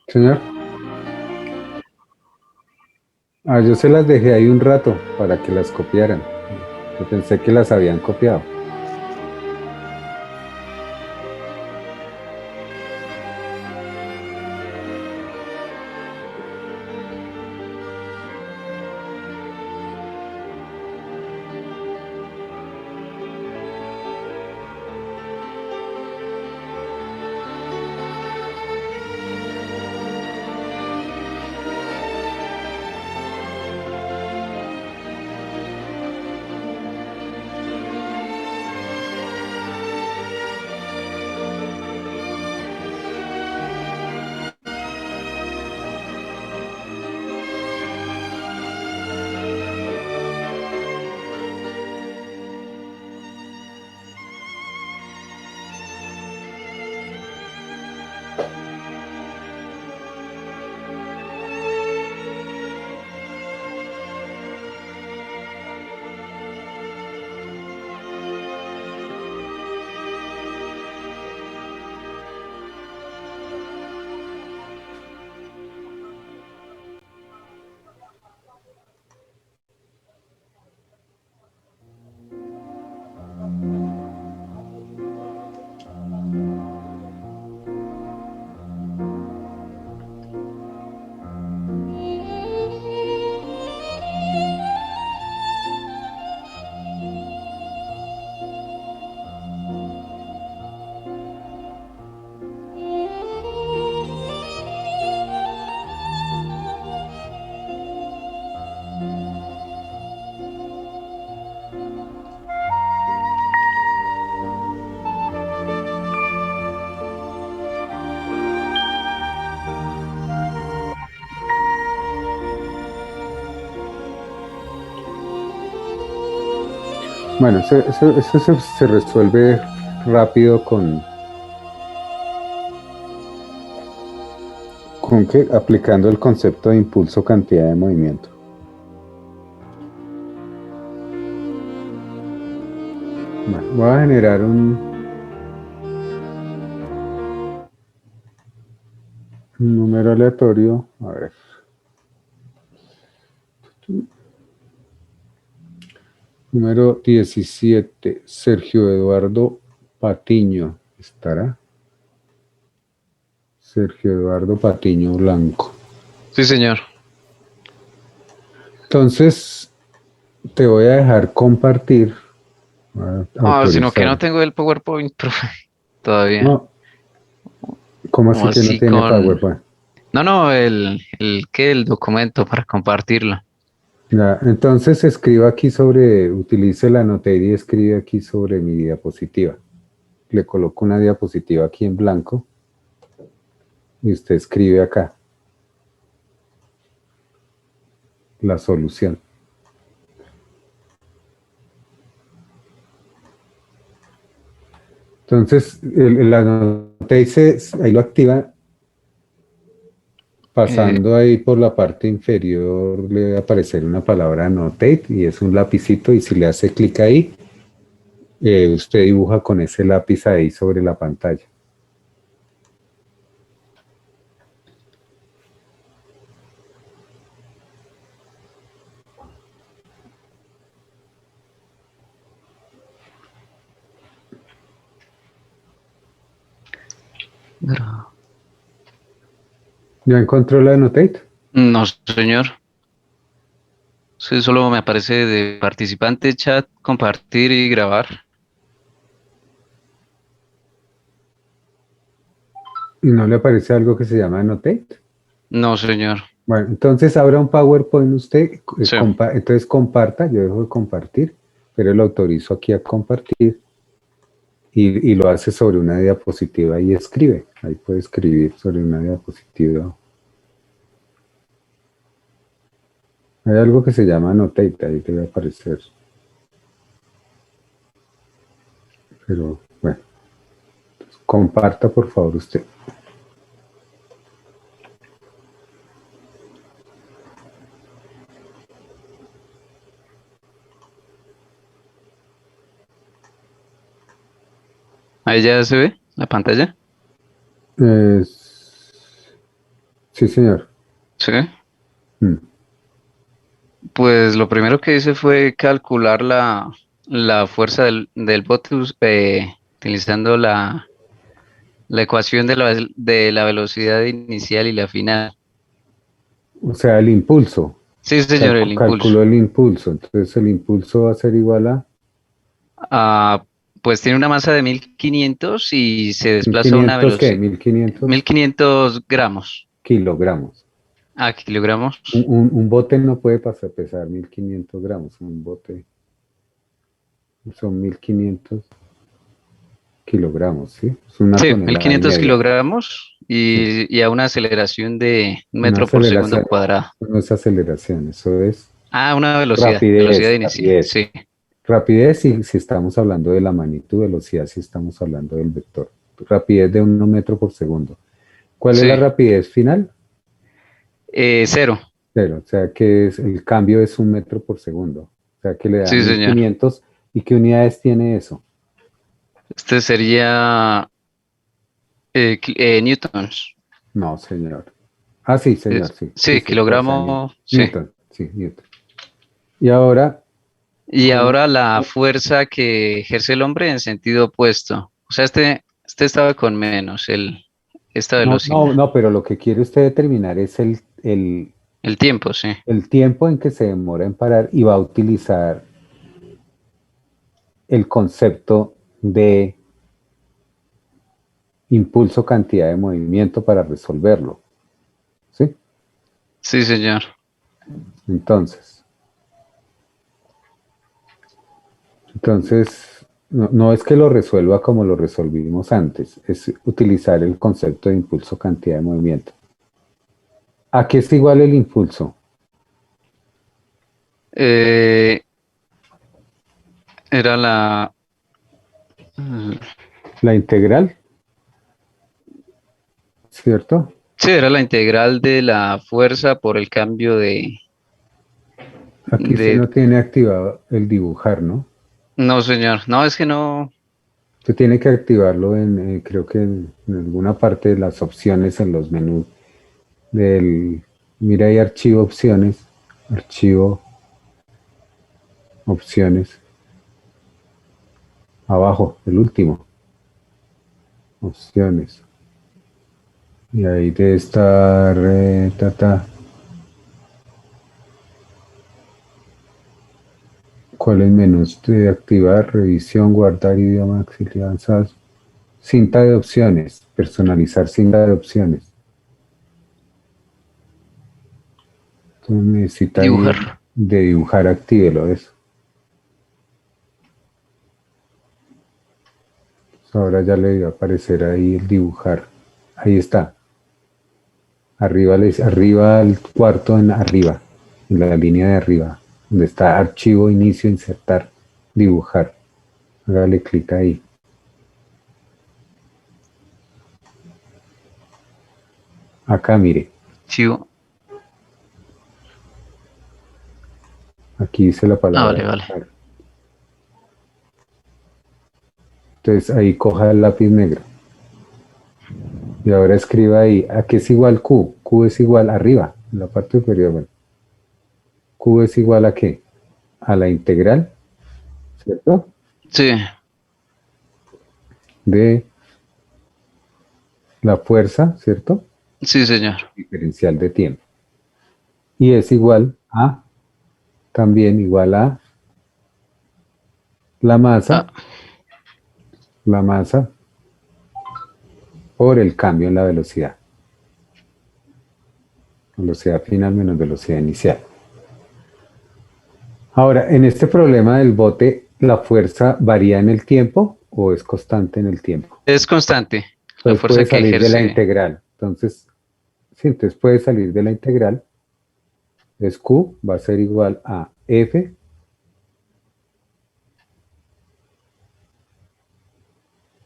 Señor. Yo se las dejé ahí un rato para que las copiaran. Yo pensé que las habían copiado. Bueno, eso se resuelve rápido con que aplicando el concepto de impulso cantidad de movimiento. Bueno, voy a generar un número aleatorio. A ver. Número 17, Sergio Eduardo Patiño. ¿Estará? Sergio Eduardo Patiño Blanco. Sí, señor. Entonces, te voy a dejar compartir. No, sino que no tengo el PowerPoint, profe, todavía. No. ¿Cómo así que no tiene PowerPoint? No, el documento para compartirlo. Ya, entonces escriba aquí utilice la Annotate y escribe aquí sobre mi diapositiva. Le coloco una diapositiva aquí en blanco y usted escribe acá la solución. Entonces, la Annotate ahí lo activa. Pasando ahí por la parte inferior le va a aparecer una palabra Annotate y es un lapicito y si le hace clic ahí, usted dibuja con ese lápiz ahí sobre la pantalla. ¿Ya encontró la Annotate? No, señor. Sí, solo me aparece de participante, chat, compartir y grabar. ¿Y no le aparece algo que se llama Annotate? No, señor. Bueno, entonces abra un PowerPoint usted, Sí. Entonces comparta, yo dejo de compartir, pero lo autorizo aquí a compartir y lo hace sobre una diapositiva y escribe. Ahí puede escribir sobre una diapositiva. Hay algo que se llama Annotate, ahí debe aparecer. Pero bueno, comparta por favor usted. Ahí ya se ve la pantalla. Sí, señor. Sí. Mm. Pues lo primero que hice fue calcular la fuerza del bote utilizando la ecuación de la velocidad inicial y la final. O sea, el impulso. Sí, señor, el impulso. Calculó el impulso. Entonces el impulso va a ser igual a... Pues tiene una masa de 1500 y se desplaza a una velocidad. ¿Qué? 1500. 1500 gramos. Kilogramos. Kilogramos. Un bote no puede pesar 1500 gramos. Un bote son 1500 kilogramos, ¿sí? Es una Sí, tonelada 1500 y media. kilogramos y a una aceleración de 1 metro por segundo cuadrado. No es aceleración, eso es... Una velocidad. Velocidad inicial, rapidez. sí. Rapidez si estamos hablando de la magnitud, velocidad si estamos hablando del vector. Rapidez de 1 metro por segundo. ¿Cuál es la rapidez final? 0. 0, o sea que el cambio es 1 metro por segundo. O sea que le da 1500. ¿Y qué unidades tiene eso? Este sería newtons. No, señor. Ah, sí, señor, sí. Sí, kilogramo. Newton, sí, Newton. Y ahora... Y ahora la fuerza que ejerce el hombre en sentido opuesto. O sea, este estaba con menos, esta velocidad. No, pero lo que quiere usted determinar es el tiempo, sí. El tiempo en que se demora en parar y va a utilizar el concepto de impulso cantidad de movimiento para resolverlo. ¿Sí? Sí, señor. Entonces, no es que lo resuelva como lo resolvimos antes, es utilizar el concepto de impulso cantidad de movimiento. ¿A qué es igual el impulso? Era la integral, ¿cierto? Sí, era la integral de la fuerza por el cambio de... Aquí sí no tiene activado el dibujar, ¿no? No, señor. No, es que no... Usted tiene que activarlo creo que en alguna parte de las opciones en los menús mira ahí archivo opciones, opciones, abajo, el último, opciones, y ahí debe estar, ¿Cuál es menús de activar, revisión, guardar idioma auxiliar avanzados? Cinta de opciones, personalizar cinta de opciones. Entonces necesita Dibujar. de dibujar, actívelo eso. Ahora ya le va a aparecer ahí el dibujar. Ahí está. Arriba, arriba al cuarto, arriba, en la línea de arriba, donde está archivo, inicio, insertar, dibujar. Hágale clic ahí. Acá mire. Archivo. Aquí dice la palabra. Vale, vale. Entonces ahí coja el lápiz negro. Y ahora escriba ahí, ¿a qué es igual Q? Q es igual arriba, en la parte superior. Bueno. Q es igual a qué? A la integral, ¿cierto? Sí. De la fuerza, ¿cierto? Sí, señor. Diferencial de tiempo. Y es igual a, también igual a la masa. La masa por el cambio en la velocidad. Velocidad final menos velocidad inicial. Ahora, en este problema del bote, ¿la fuerza varía en el tiempo o es constante en el tiempo? Es constante. Entonces puede salir de la integral. Entonces, sí, entonces puede salir de la integral. Es Q va a ser igual a F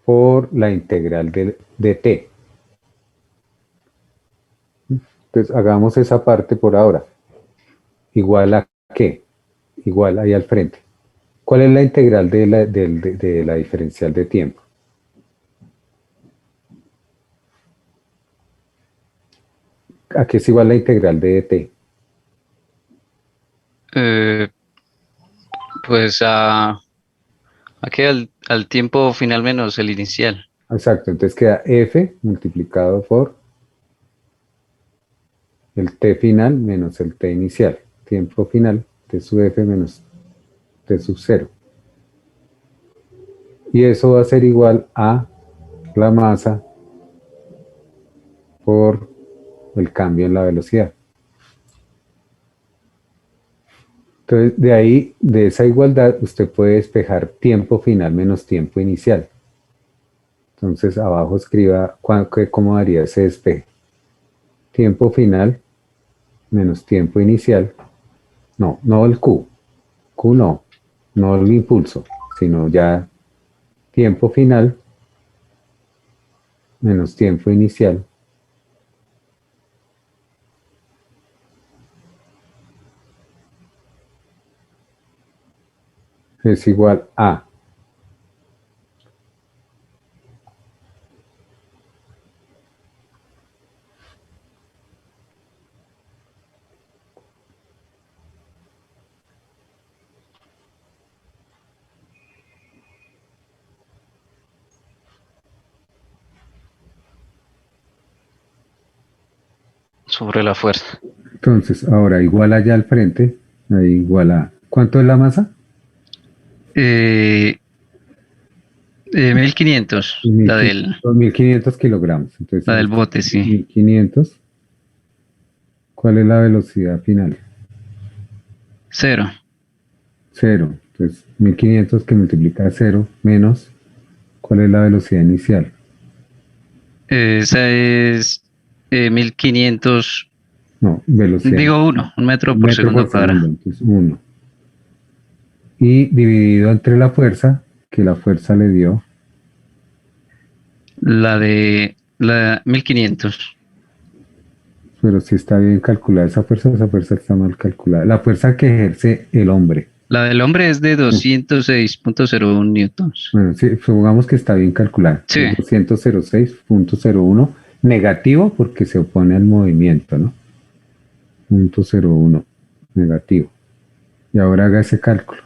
por la integral de t. Entonces hagamos esa parte por ahora. ¿Igual a qué? Igual ahí al frente. ¿Cuál es la integral de la diferencial de tiempo? ¿A qué es igual la integral de t? Pues a que al tiempo final menos el inicial. Exacto, entonces queda f multiplicado por el t final menos el t inicial. Tiempo final, t sub f menos t sub 0. Y eso va a ser igual a la masa por el cambio en la velocidad. Entonces, de ahí, de esa igualdad, usted puede despejar tiempo final menos tiempo inicial. Entonces, abajo escriba cómo daría ese despeje. Tiempo final menos tiempo inicial. No el Q. Q no el impulso, sino ya tiempo final menos tiempo inicial. Es igual a sobre la fuerza. Entonces, ahora igual allá al frente, ahí igual a... ¿Cuánto es la masa? 1500, la del 1500 kilogramos. Entonces, la del bote, sí. 1500. ¿Cuál es la velocidad final? 0. 0. Entonces, 1500 que multiplica 0 menos, ¿cuál es la velocidad inicial? Esa es 1500. No, velocidad. Digo 1 metro por segundo para. Entonces 1. Y dividido entre la fuerza, que la fuerza le dio. La 1500. Pero si está bien calculada esa fuerza está mal calculada. La fuerza que ejerce el hombre. La del hombre es de 206.01 newtons. Bueno, sí, supongamos que está bien calculada. Sí. 206.01 negativo porque se opone al movimiento, ¿no? 0.01 negativo. Y ahora haga ese cálculo.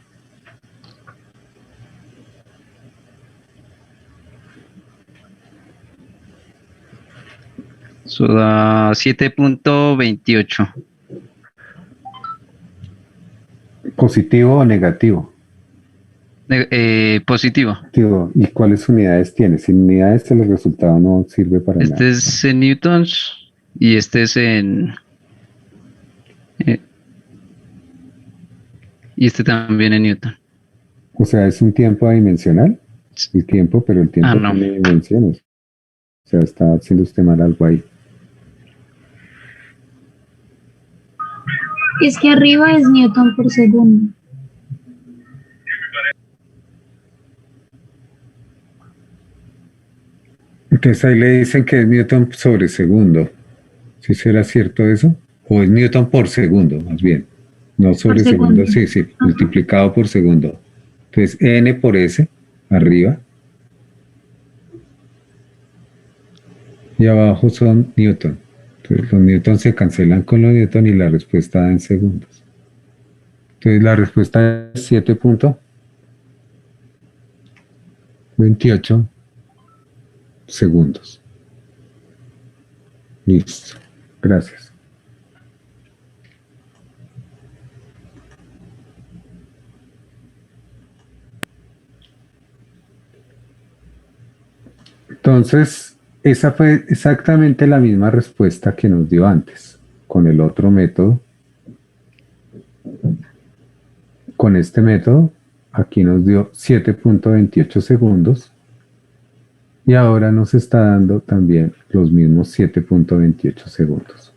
Eso da 7.28. ¿Positivo o negativo? Positivo. ¿Y cuáles unidades tiene? Sin unidades el resultado no sirve para nada. Este es en newtons y este es en... y este también en newton. O sea, ¿es un tiempo adimensional? El tiempo, pero el tiempo no. tiene dimensiones. O sea, está haciendo usted mal algo ahí. Es que arriba es newton por segundo. Entonces ahí le dicen que es newton sobre segundo. ¿Sí será cierto eso? ¿O es newton por segundo, más bien? No sobre segundo, sí, multiplicado por segundo. Entonces n por s, arriba. Y abajo son newton. Entonces los newton se cancelan con los newton y la respuesta da en segundos. Entonces la respuesta es 7.28 segundos. Listo. Gracias. Entonces, esa fue exactamente la misma respuesta que nos dio antes, con el otro método. Con este método, aquí nos dio 7.28 segundos. Y ahora nos está dando también los mismos 7.28 segundos.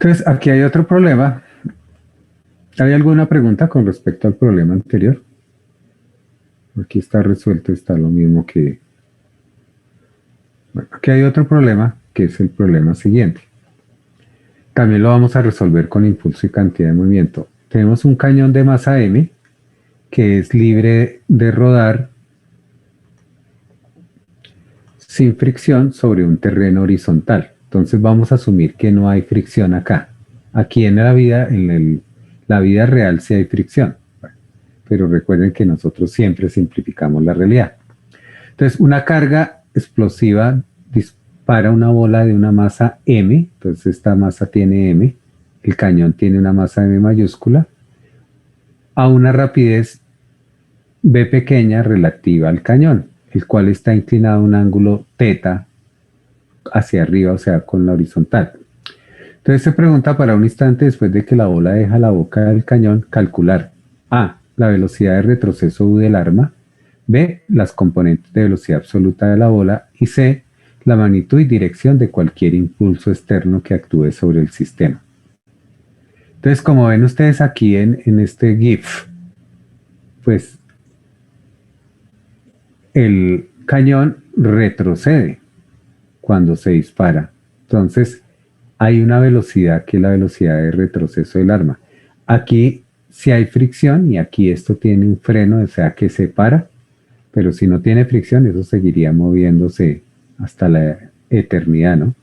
Entonces, aquí hay otro problema. ¿Hay alguna pregunta con respecto al problema anterior? Aquí está resuelto, está lo mismo que... Bueno, aquí hay otro problema, que es el problema siguiente. También lo vamos a resolver con impulso y cantidad de movimiento. Tenemos un cañón de masa M, que es libre de rodar sin fricción sobre un terreno horizontal. Entonces vamos a asumir que no hay fricción acá. Aquí en la vida, la vida real sí hay fricción. Pero recuerden que nosotros siempre simplificamos la realidad. Entonces una carga explosiva dispara una bola de una masa M. Entonces esta masa tiene M. El cañón tiene una masa M mayúscula. A una rapidez B pequeña relativa al cañón, el cual está inclinado a un ángulo θ hacia arriba, o sea, con la horizontal. Entonces se pregunta para un instante después de que la bola deja la boca del cañón, calcular A, la velocidad de retroceso U del arma, B, las componentes de velocidad absoluta de la bola y C, la magnitud y dirección de cualquier impulso externo que actúe sobre el sistema. Entonces, como ven ustedes aquí en este GIF, pues el cañón retrocede cuando se dispara. Entonces, hay una velocidad que es la velocidad de retroceso del arma. Aquí sí hay fricción y aquí esto tiene un freno, o sea que se para, pero si no tiene fricción, eso seguiría moviéndose hasta la eternidad, ¿no?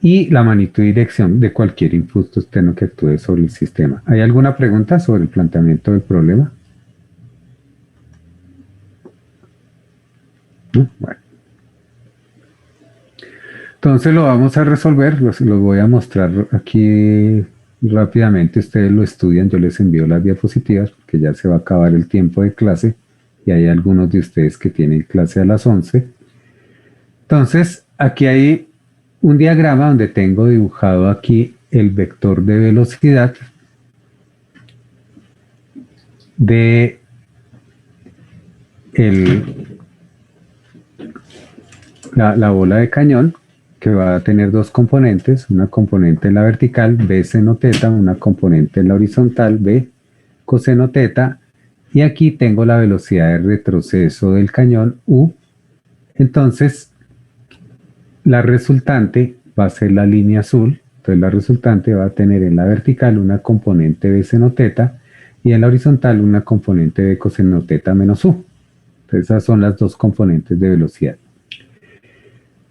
Y la magnitud y dirección de cualquier impulso externo que actúe sobre el sistema. ¿Hay alguna pregunta sobre el planteamiento del problema? Bueno. Entonces lo vamos a resolver, los voy a mostrar aquí rápidamente, ustedes lo estudian, yo les envío las diapositivas porque ya se va a acabar el tiempo de clase y hay algunos de ustedes que tienen clase a las 11. Entonces, aquí hay un diagrama donde tengo dibujado aquí el vector de velocidad de la bola de cañón, que va a tener dos componentes, una componente en la vertical, B seno θ, una componente en la horizontal, B coseno θ, y aquí tengo la velocidad de retroceso del cañón, U. Entonces, la resultante va a ser la línea azul, entonces la resultante va a tener en la vertical una componente B seno θ, y en la horizontal una componente B coseno θ menos U. Entonces, esas son las dos componentes de velocidad.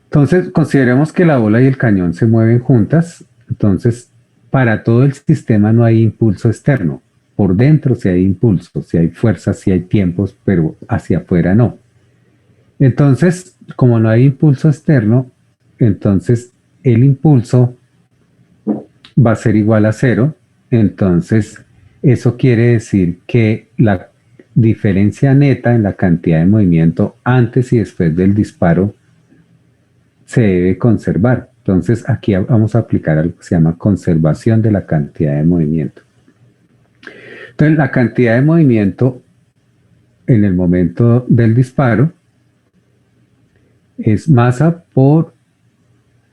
Entonces, consideremos que la bola y el cañón se mueven juntas. Entonces, para todo el sistema no hay impulso externo. por dentro sí hay impulsos, sí hay fuerzas, sí hay tiempos, pero hacia afuera no. Entonces, como no hay impulso externo, entonces el impulso va a ser igual a cero. Entonces, eso quiere decir que la diferencia neta en la cantidad de movimiento antes y después del disparo se debe conservar. Entonces, aquí vamos a aplicar algo que se llama conservación de la cantidad de movimiento. Entonces, la cantidad de movimiento en el momento del disparo es masa por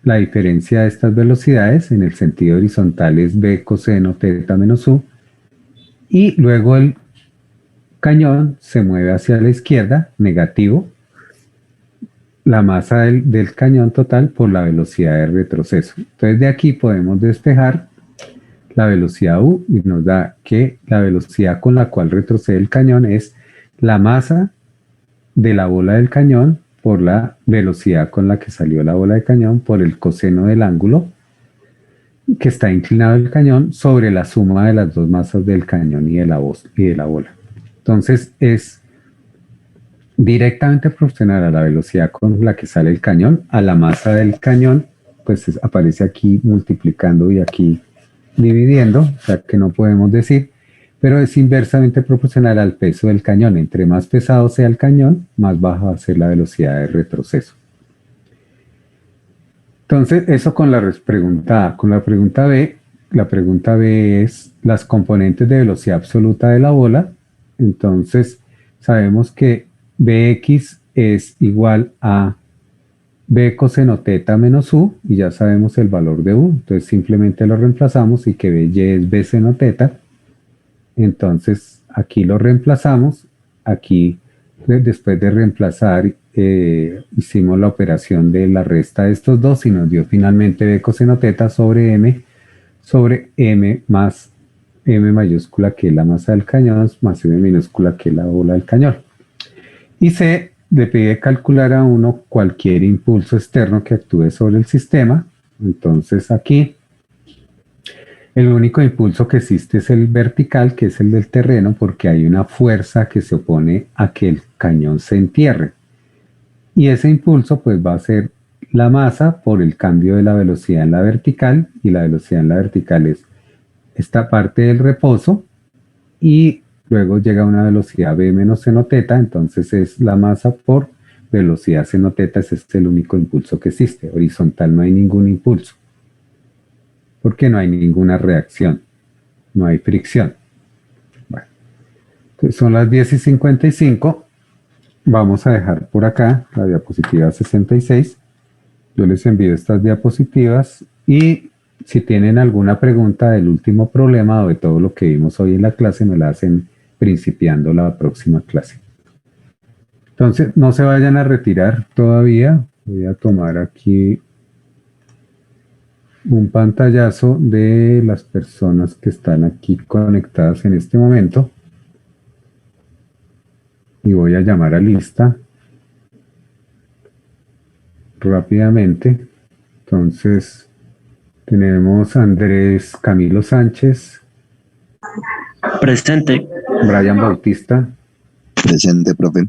la diferencia de estas velocidades. En el sentido horizontal es b coseno teta menos u, y luego el cañón se mueve hacia la izquierda, negativo, la masa del cañón total por la velocidad de retroceso. Entonces de aquí podemos despejar la velocidad u y nos da que la velocidad con la cual retrocede el cañón es la masa de la bola del cañón por la velocidad con la que salió la bola de cañón por el coseno del ángulo que está inclinado el cañón sobre la suma de las dos masas del cañón y de la bola. Entonces es directamente proporcional a la velocidad con la que sale el cañón, a la masa del cañón, pues aparece aquí multiplicando y aquí dividiendo, o sea que no podemos decir, pero es inversamente proporcional al peso del cañón. Entre más pesado sea el cañón, más baja va a ser la velocidad de retroceso. Entonces, eso con la pregunta A. Con la pregunta B es las componentes de velocidad absoluta de la bola. Entonces, sabemos que Bx es igual a b coseno teta menos u, y ya sabemos el valor de u, entonces simplemente lo reemplazamos y que by es b seno teta. Entonces aquí lo reemplazamos, aquí después de reemplazar hicimos la operación de la resta de estos dos y nos dio finalmente b coseno teta sobre m más m mayúscula que es la masa del cañón más m minúscula que es la bola del cañón. Y C le pide calcular a uno cualquier impulso externo que actúe sobre el sistema. Entonces aquí el único impulso que existe es el vertical, que es el del terreno, porque hay una fuerza que se opone a que el cañón se entierre. Y ese impulso pues va a ser la masa por el cambio de la velocidad en la vertical, y la velocidad en la vertical es esta parte del reposo, y luego llega una velocidad b menos seno teta, entonces es la masa por velocidad seno teta. Ese es el único impulso que existe. Horizontal no hay ningún impulso, porque no hay ninguna reacción, no hay fricción. Bueno, entonces son las 10:55. Vamos a dejar por acá la diapositiva 66. Yo les envío estas diapositivas y si tienen alguna pregunta del último problema o de todo lo que vimos hoy en la clase, me la hacen principiando la próxima clase. Entonces, no se vayan a retirar todavía. Voy a tomar aquí un pantallazo de las personas que están aquí conectadas en este momento. Y voy a llamar a lista rápidamente. Entonces, tenemos a Andrés Camilo Sánchez. Presente. Brian Bautista. Presente, profe.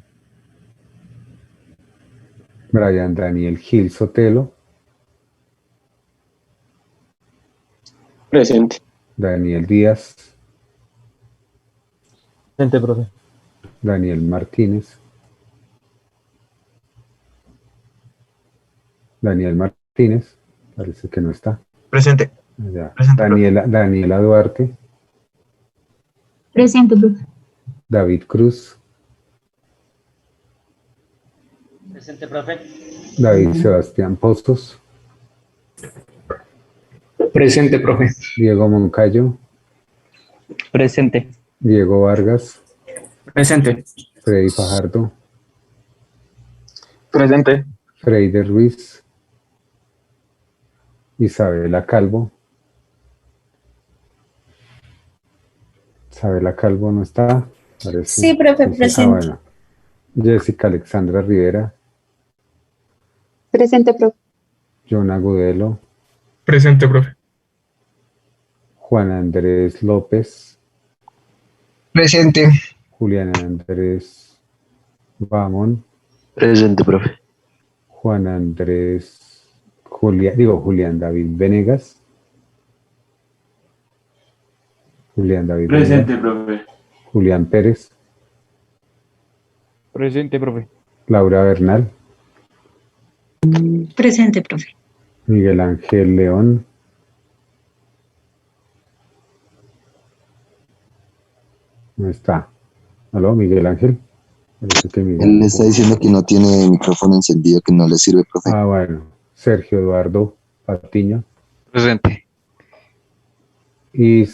Brian Daniel Gil Sotelo. Presente. Daniel Díaz. Presente, profe. Daniel Martínez. Daniel Martínez, parece que no está. Presente. Ya. Daniela Duarte. Presente, profe. David Cruz. Presente, profe. David Sebastián Pozos. Presente, profe. Diego Moncayo. Presente. Diego Vargas. Presente. Freddy Fajardo. Presente. Freider Ruiz. Isabela Calvo. Isabela Calvo no está. Parece. Sí, profe, presente. Bueno. Jessica Alexandra Rivera. Presente, profe. John Agudelo. Presente, profe. Juan Andrés López. Presente. Julián Andrés Bamón. Presente, profe. Juan Andrés, Julián David Venegas. Julián David Presente, Venegas. profe. Julián Pérez. Presente, profe. Laura Bernal. Presente, profe. Miguel Ángel León. No está. ¿Aló, Miguel Ángel? Parece que Miguel... Él le está diciendo que no tiene micrófono encendido, que no le sirve, profe. Ah, bueno. Sergio Eduardo Patiño. Presente. Y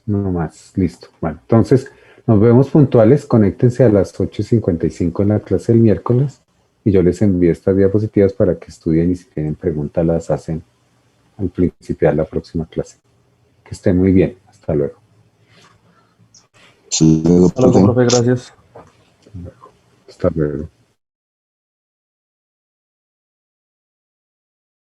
no más. Listo. Bueno, entonces nos vemos puntuales. Conéctense a las 8:55 en la clase del miércoles. Y yo les envío estas diapositivas para que estudien y si tienen preguntas las hacen al principiar la próxima clase. Que estén muy bien. Hasta luego. Hasta luego, profe, gracias. Hasta luego.